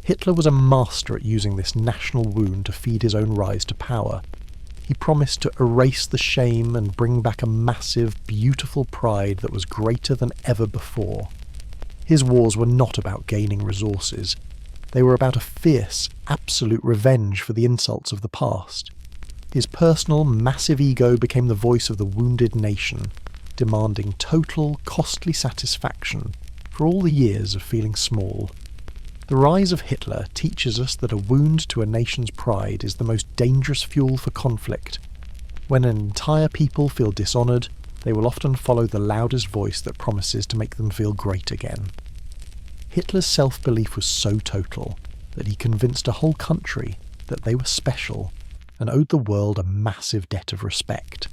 Hitler was a master at using this national wound to feed his own rise to power. He promised to erase the shame and bring back a massive, beautiful pride that was greater than ever before. His wars were not about gaining resources. They were about a fierce, absolute revenge for the insults of the past. His personal, massive ego became the voice of the wounded nation, demanding total, costly satisfaction for all the years of feeling small. The rise of Hitler teaches us that a wound to a nation's pride is the most dangerous fuel for conflict. When an entire people feel dishonoured, they will often follow the loudest voice that promises to make them feel great again. Hitler's self-belief was so total that he convinced a whole country that they were special and owed the world a massive debt of respect.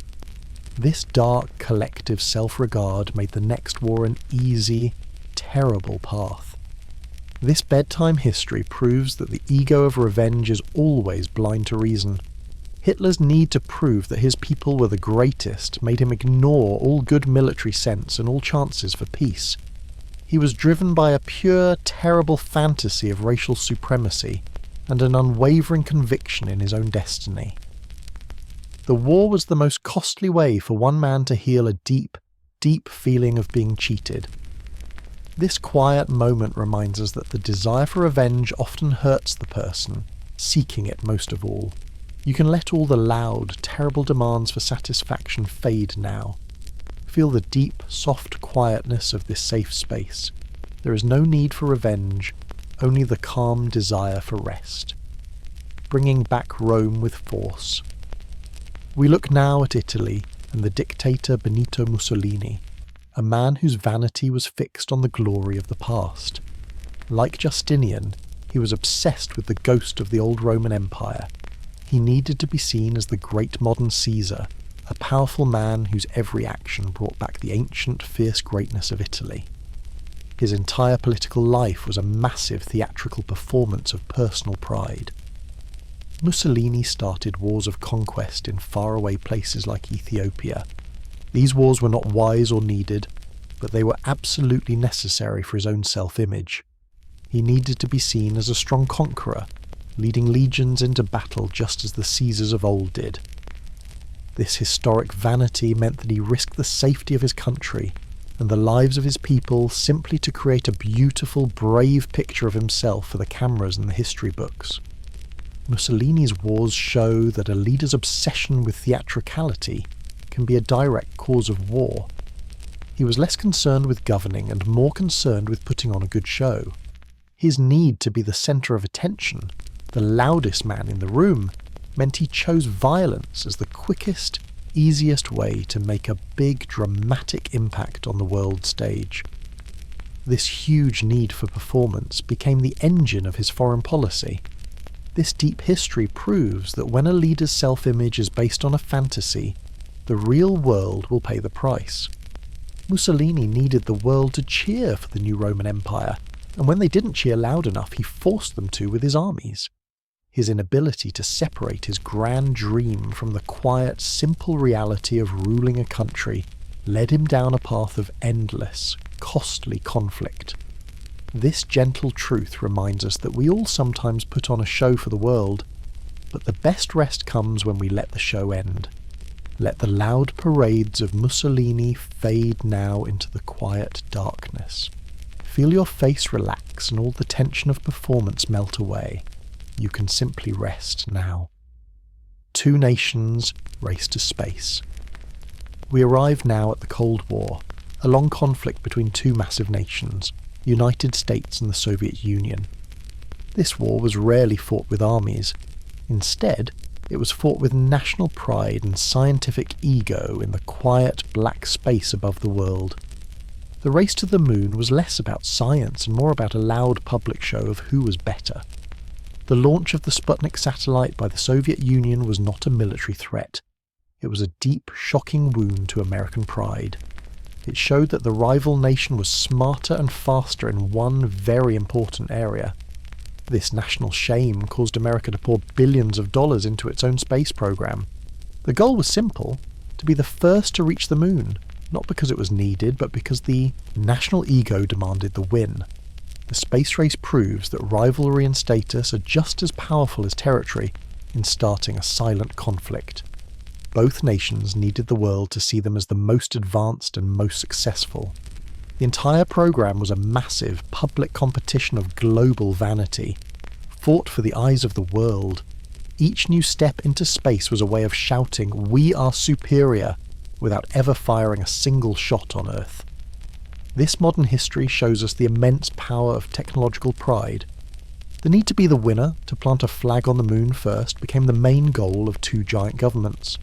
This dark, collective self-regard made the next war an easy, terrible path. This bedtime history proves that the ego of revenge is always blind to reason. Hitler's need to prove that his people were the greatest made him ignore all good military sense and all chances for peace. He was driven by a pure, terrible fantasy of racial supremacy and an unwavering conviction in his own destiny. The war was the most costly way for one man to heal a deep, deep feeling of being cheated. This quiet moment reminds us that the desire for revenge often hurts the person, seeking it most of all. You can let all the loud, terrible demands for satisfaction fade now. Feel the deep, soft quietness of this safe space. There is no need for revenge, only the calm desire for rest. Bringing back Rome with force. We look now at Italy and the dictator Benito Mussolini, a man whose vanity was fixed on the glory of the past. Like Justinian, he was obsessed with the ghost of the old Roman Empire. He needed to be seen as the great modern Caesar, a powerful man whose every action brought back the ancient, fierce greatness of Italy. His entire political life was a massive theatrical performance of personal pride. Mussolini started wars of conquest in faraway places like Ethiopia. These wars were not wise or needed, but they were absolutely necessary for his own self-image. He needed to be seen as a strong conqueror, leading legions into battle just as the Caesars of old did. This historic vanity meant that he risked the safety of his country and the lives of his people simply to create a beautiful, brave picture of himself for the cameras and the history books. Mussolini's wars show that a leader's obsession with theatricality can be a direct cause of war. He was less concerned with governing and more concerned with putting on a good show. His need to be the centre of attention, the loudest man in the room, meant he chose violence as the quickest, easiest way to make a big, dramatic impact on the world stage. This huge need for performance became the engine of his foreign policy. This deep history proves that when a leader's self-image is based on a fantasy, the real world will pay the price. Mussolini needed the world to cheer for the new Roman Empire, and when they didn't cheer loud enough, he forced them to with his armies. His inability to separate his grand dream from the quiet, simple reality of ruling a country led him down a path of endless, costly conflict. This gentle truth reminds us that we all sometimes put on a show for the world, but the best rest comes when we let the show end. Let the loud parades of Mussolini fade now into the quiet darkness. Feel your face relax and all the tension of performance melt away. You can simply rest now. Two nations race to space. We arrive now at the Cold War, a long conflict between two massive nations, the United States and the Soviet Union. This war was rarely fought with armies. Instead, it was fought with national pride and scientific ego in the quiet black space above the world. The race to the moon was less about science and more about a loud public show of who was better. The launch of the Sputnik satellite by the Soviet Union was not a military threat. It was a deep, shocking wound to American pride. It showed that the rival nation was smarter and faster in one very important area. This national shame caused America to pour billions of dollars into its own space program. The goal was simple: to be the first to reach the moon, not because it was needed, but because the national ego demanded the win. The space race proves that rivalry and status are just as powerful as territory in starting a silent conflict. Both nations needed the world to see them as the most advanced and most successful. The entire program was a massive public competition of global vanity, fought for the eyes of the world. Each new step into space was a way of shouting, "We are superior," without ever firing a single shot on Earth. This modern history shows us the immense power of technological pride. The need to be the winner, to plant a flag on the moon first, became the main goal of two giant governments.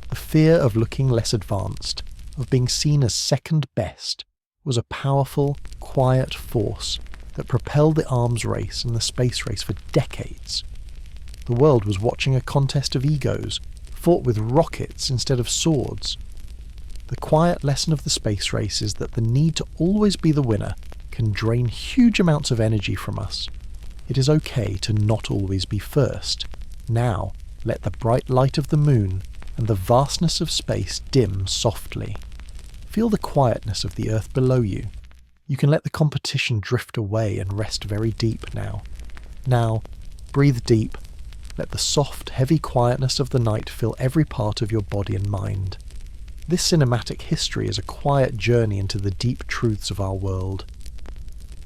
The fear of looking less advanced, of being seen as second best, was a powerful, quiet force that propelled the arms race and the space race for decades. The world was watching a contest of egos, fought with rockets instead of swords. The quiet lesson of the space race is that the need to always be the winner can drain huge amounts of energy from us. It is okay to not always be first. Now, let the bright light of the moon and the vastness of space dim softly. Feel the quietness of the earth below you. You can let the competition drift away and rest very deep now. Now, breathe deep. Let the soft, heavy quietness of the night fill every part of your body and mind. This cinematic history is a quiet journey into the deep truths of our world.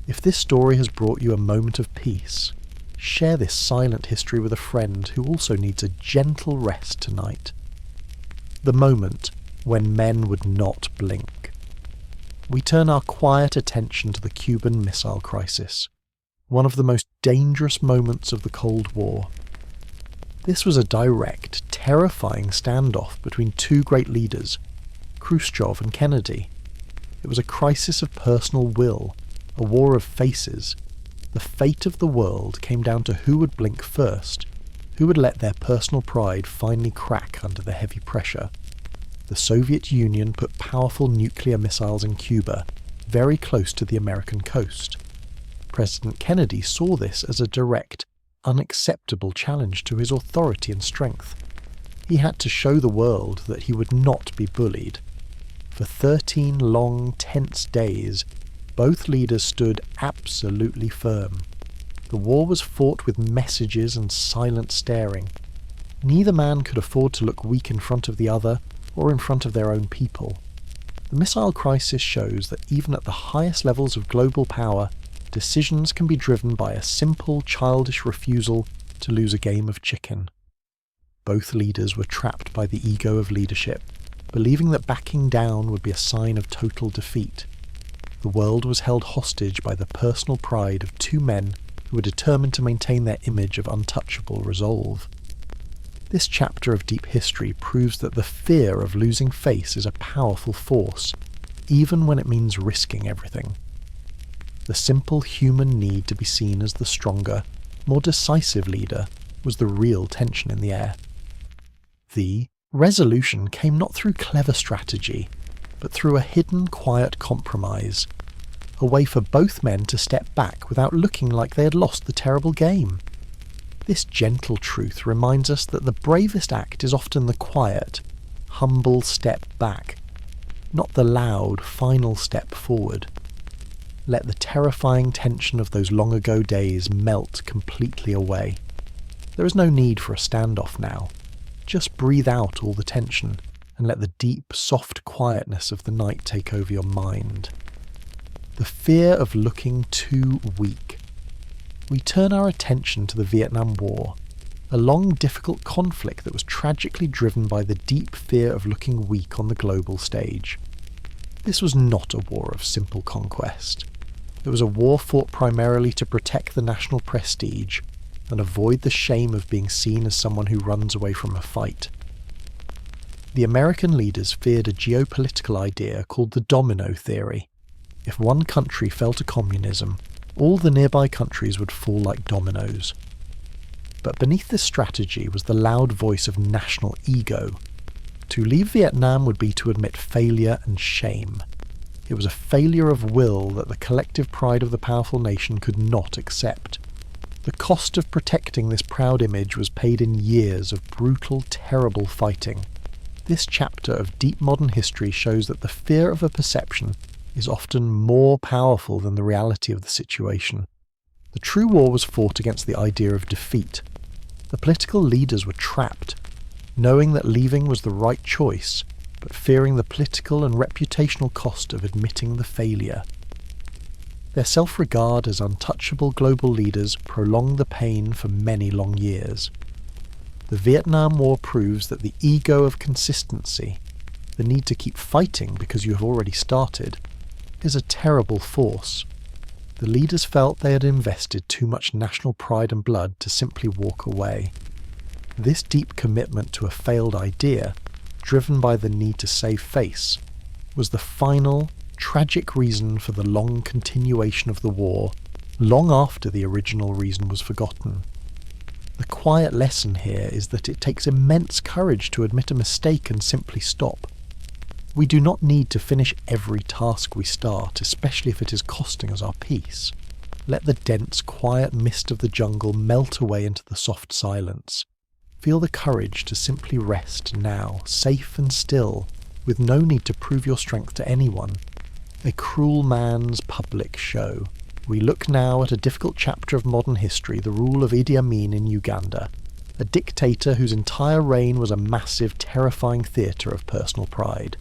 If this story has brought you a moment of peace, share this silent history with a friend who also needs a gentle rest tonight. The moment when men would not blink. We turn our quiet attention to the Cuban Missile Crisis, one of the most dangerous moments of the Cold War. This was a direct, terrifying standoff between two great leaders, Khrushchev and Kennedy. It was a crisis of personal will, a war of faces. The fate of the world came down to who would blink first, who would let their personal pride finally crack under the heavy pressure. The Soviet Union put powerful nuclear missiles in Cuba, very close to the American coast. President Kennedy saw this as a direct, unacceptable challenge to his authority and strength. He had to show the world that he would not be bullied. For 13 long, tense days, both leaders stood absolutely firm. The war was fought with messages and silent staring. Neither man could afford to look weak in front of the other, or in front of their own people. The missile crisis shows that even at the highest levels of global power, decisions can be driven by a simple, childish refusal to lose a game of chicken. Both leaders were trapped by the ego of leadership, believing that backing down would be a sign of total defeat. The world was held hostage by the personal pride of two men who were determined to maintain their image of untouchable resolve. This chapter of deep history proves that the fear of losing face is a powerful force, even when it means risking everything. The simple human need to be seen as the stronger, more decisive leader was the real tension in the air. The resolution came not through clever strategy, but through a hidden, quiet compromise, a way for both men to step back without looking like they had lost the terrible game. This gentle truth reminds us that the bravest act is often the quiet, humble step back, not the loud, final step forward. Let the terrifying tension of those long ago days melt completely away. There is no need for a standoff now. Just breathe out all the tension and let the deep, soft quietness of the night take over your mind. the fear of looking too weak. We turn our attention to the Vietnam War, a long, difficult conflict that was tragically driven by the deep fear of looking weak on the global stage. This was not a war of simple conquest. It was a war fought primarily to protect the national prestige and avoid the shame of being seen as someone who runs away from a fight. The American leaders feared a geopolitical idea called the domino theory. If one country fell to communism, all the nearby countries would fall like dominoes. But beneath this strategy was the loud voice of national ego. To leave Vietnam would be to admit failure and shame. It was a failure of will that the collective pride of the powerful nation could not accept. The cost of protecting this proud image was paid in years of brutal, terrible fighting. This chapter of deep modern history shows that the fear of a perception is often more powerful than the reality of the situation. The true war was fought against the idea of defeat. The political leaders were trapped, knowing that leaving was the right choice, but fearing the political and reputational cost of admitting the failure. Their self-regard as untouchable global leaders prolonged the pain for many long years. The Vietnam War proves that the ego of consistency, the need to keep fighting because you have already started, is a terrible force. The leaders felt they had invested too much national pride and blood to simply walk away. This deep commitment to a failed idea, driven by the need to save face, was the final, tragic reason for the long continuation of the war, long after the original reason was forgotten. The quiet lesson here is that it takes immense courage to admit a mistake and simply stop. We do not need to finish every task we start, especially if it is costing us our peace. Let the dense, quiet mist of the jungle melt away into the soft silence. Feel the courage to simply rest now, safe and still, with no need to prove your strength to anyone. A cruel man's public show. We look now at a difficult chapter of modern history, the rule of Idi Amin in Uganda, a dictator whose entire reign was a massive, terrifying theatre of personal pride.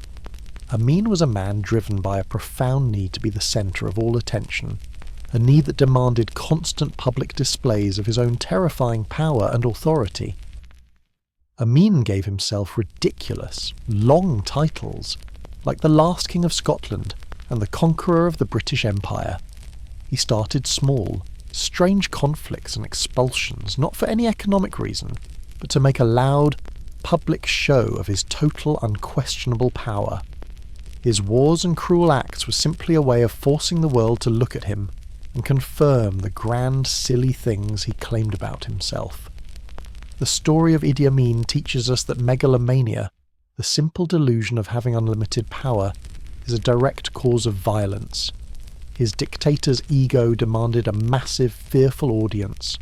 Amin was a man driven by a profound need to be the centre of all attention, a need that demanded constant public displays of his own terrifying power and authority. Amin gave himself ridiculous, long titles, like the last King of Scotland and the conqueror of the British Empire. He started small, strange conflicts and expulsions, not for any economic reason, but to make a loud, public show of his total, unquestionable power. His wars and cruel acts were simply a way of forcing the world to look at him and confirm the grand, silly things he claimed about himself. The story of Idi Amin teaches us that megalomania, the simple delusion of having unlimited power, is a direct cause of violence. His dictator's ego demanded a massive, fearful audience.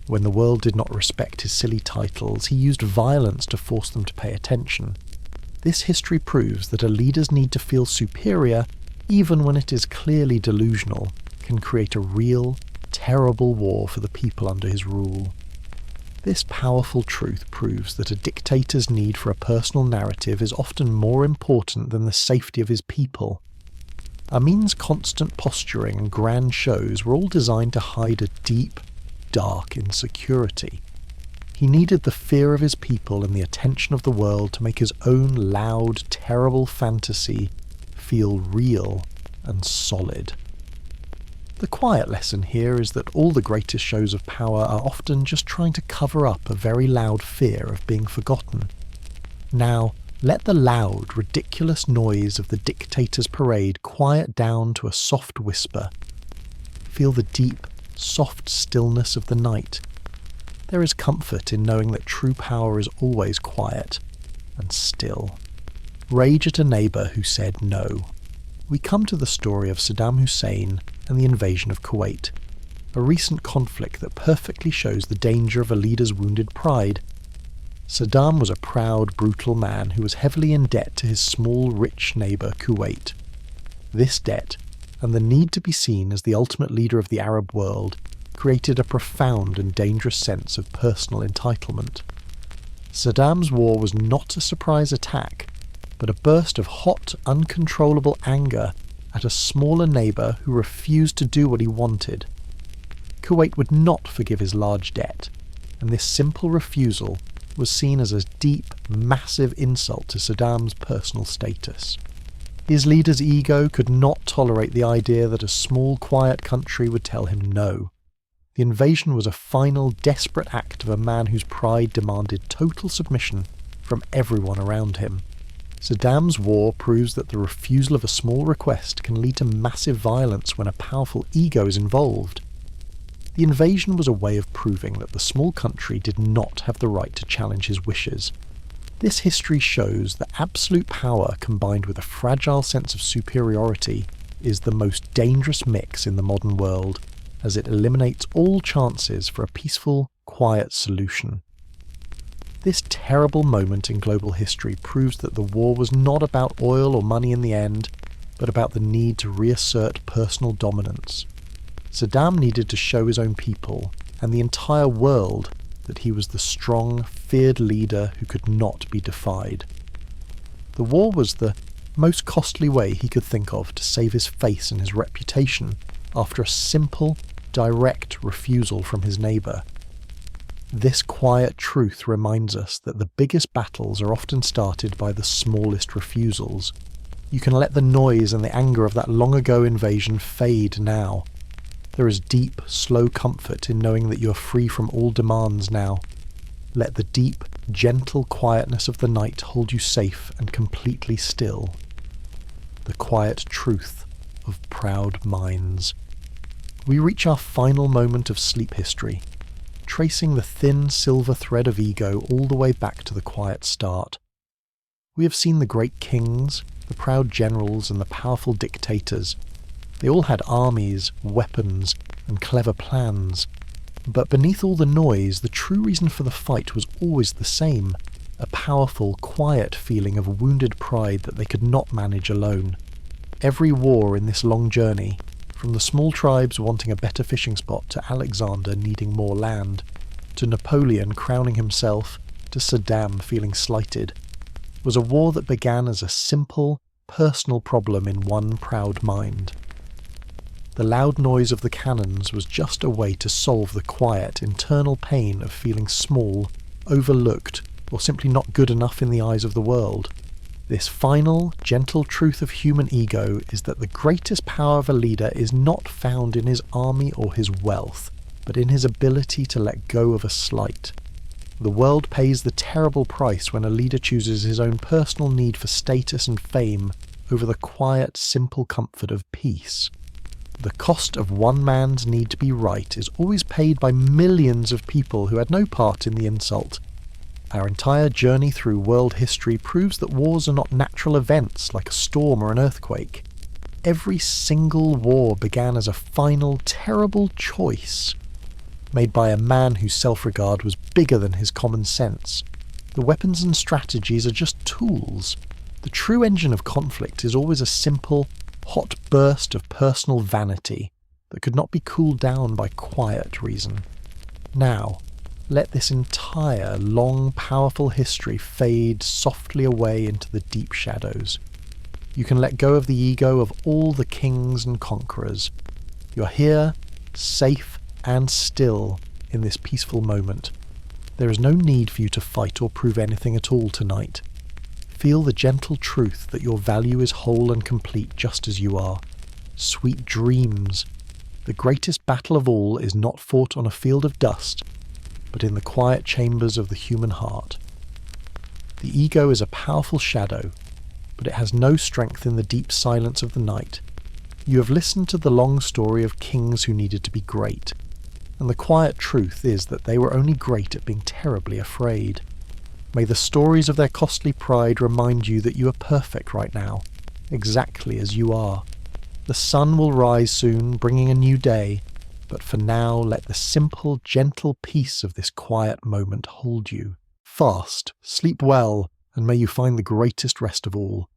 When the world did not respect his silly titles, he used violence to force them to pay attention. This history proves that a leader's need to feel superior, even when it is clearly delusional, can create a real, terrible war for the people under his rule. This powerful truth proves that a dictator's need for a personal narrative is often more important than the safety of his people. Amin's constant posturing and grand shows were all designed to hide a deep, dark insecurity. He needed the fear of his people and the attention of the world to make his own loud, terrible fantasy feel real and solid. The quiet lesson here is that all the greatest shows of power are often just trying to cover up a very loud fear of being forgotten. Now, let the loud, ridiculous noise of the dictator's parade quiet down to a soft whisper. Feel the deep, soft stillness of the night. There is comfort in knowing that true power is always quiet and still. Rage at a neighbour who said no. We come to the story of Saddam Hussein and the invasion of Kuwait, a recent conflict that perfectly shows the danger of a leader's wounded pride. Saddam was a proud, brutal man who was heavily in debt to his small, rich neighbour Kuwait. This debt, and the need to be seen as the ultimate leader of the Arab world, created a profound and dangerous sense of personal entitlement. Saddam's war was not a surprise attack, but a burst of hot, uncontrollable anger at a smaller neighbour who refused to do what he wanted. Kuwait would not forgive his large debt, and this simple refusal was seen as a deep, massive insult to Saddam's personal status. His leader's ego could not tolerate the idea that a small, quiet country would tell him no. The invasion was a final, desperate act of a man whose pride demanded total submission from everyone around him. Saddam's war proves that the refusal of a small request can lead to massive violence when a powerful ego is involved. The invasion was a way of proving that the small country did not have the right to challenge his wishes. This history shows that absolute power combined with a fragile sense of superiority is the most dangerous mix in the modern world, as it eliminates all chances for a peaceful, quiet solution. This terrible moment in global history proves that the war was not about oil or money in the end, but about the need to reassert personal dominance. Saddam needed to show his own people, and the entire world, that he was the strong, feared leader who could not be defied. The war was the most costly way he could think of to save his face and his reputation after a simple, direct refusal from his neighbour. This quiet truth reminds us that the biggest battles are often started by the smallest refusals. You can let the noise and the anger of that long-ago invasion fade now. There is deep, slow comfort in knowing that you are free from all demands now. Let the deep, gentle quietness of the night hold you safe and completely still. The quiet truth of proud minds. We reach our final moment of sleep history, tracing the thin silver thread of ego all the way back to the quiet start. We have seen the great kings, the proud generals, and the powerful dictators. They all had armies, weapons, and clever plans. But beneath all the noise, the true reason for the fight was always the same, a powerful, quiet feeling of wounded pride that they could not manage alone. Every war in this long journey, from the small tribes wanting a better fishing spot to Alexander needing more land, to Napoleon crowning himself, to Saddam feeling slighted, was a war that began as a simple, personal problem in one proud mind. The loud noise of the cannons was just a way to solve the quiet, internal pain of feeling small, overlooked, or simply not good enough in the eyes of the world. This final, gentle truth of human ego is that the greatest power of a leader is not found in his army or his wealth, but in his ability to let go of a slight. The world pays the terrible price when a leader chooses his own personal need for status and fame over the quiet, simple comfort of peace. The cost of one man's need to be right is always paid by millions of people who had no part in the insult. Our entire journey through world history proves that wars are not natural events like a storm or an earthquake. Every single war began as a final, terrible choice, made by a man whose self-regard was bigger than his common sense. The weapons and strategies are just tools. The true engine of conflict is always a simple, hot burst of personal vanity that could not be cooled down by quiet reason. Now, let this entire, long, powerful history fade softly away into the deep shadows. You can let go of the ego of all the kings and conquerors. You're here, safe and still, in this peaceful moment. There is no need for you to fight or prove anything at all tonight. Feel the gentle truth that your value is whole and complete just as you are. Sweet dreams. The greatest battle of all is not fought on a field of dust, but in the quiet chambers of the human heart. The ego is a powerful shadow, but it has no strength in the deep silence of the night. You have listened to the long story of kings who needed to be great, and the quiet truth is that they were only great at being terribly afraid. May the stories of their costly pride remind you that you are perfect right now, exactly as you are. The sun will rise soon, bringing a new day, but for now let the simple, gentle peace of this quiet moment hold you. Fast, sleep well, and may you find the greatest rest of all,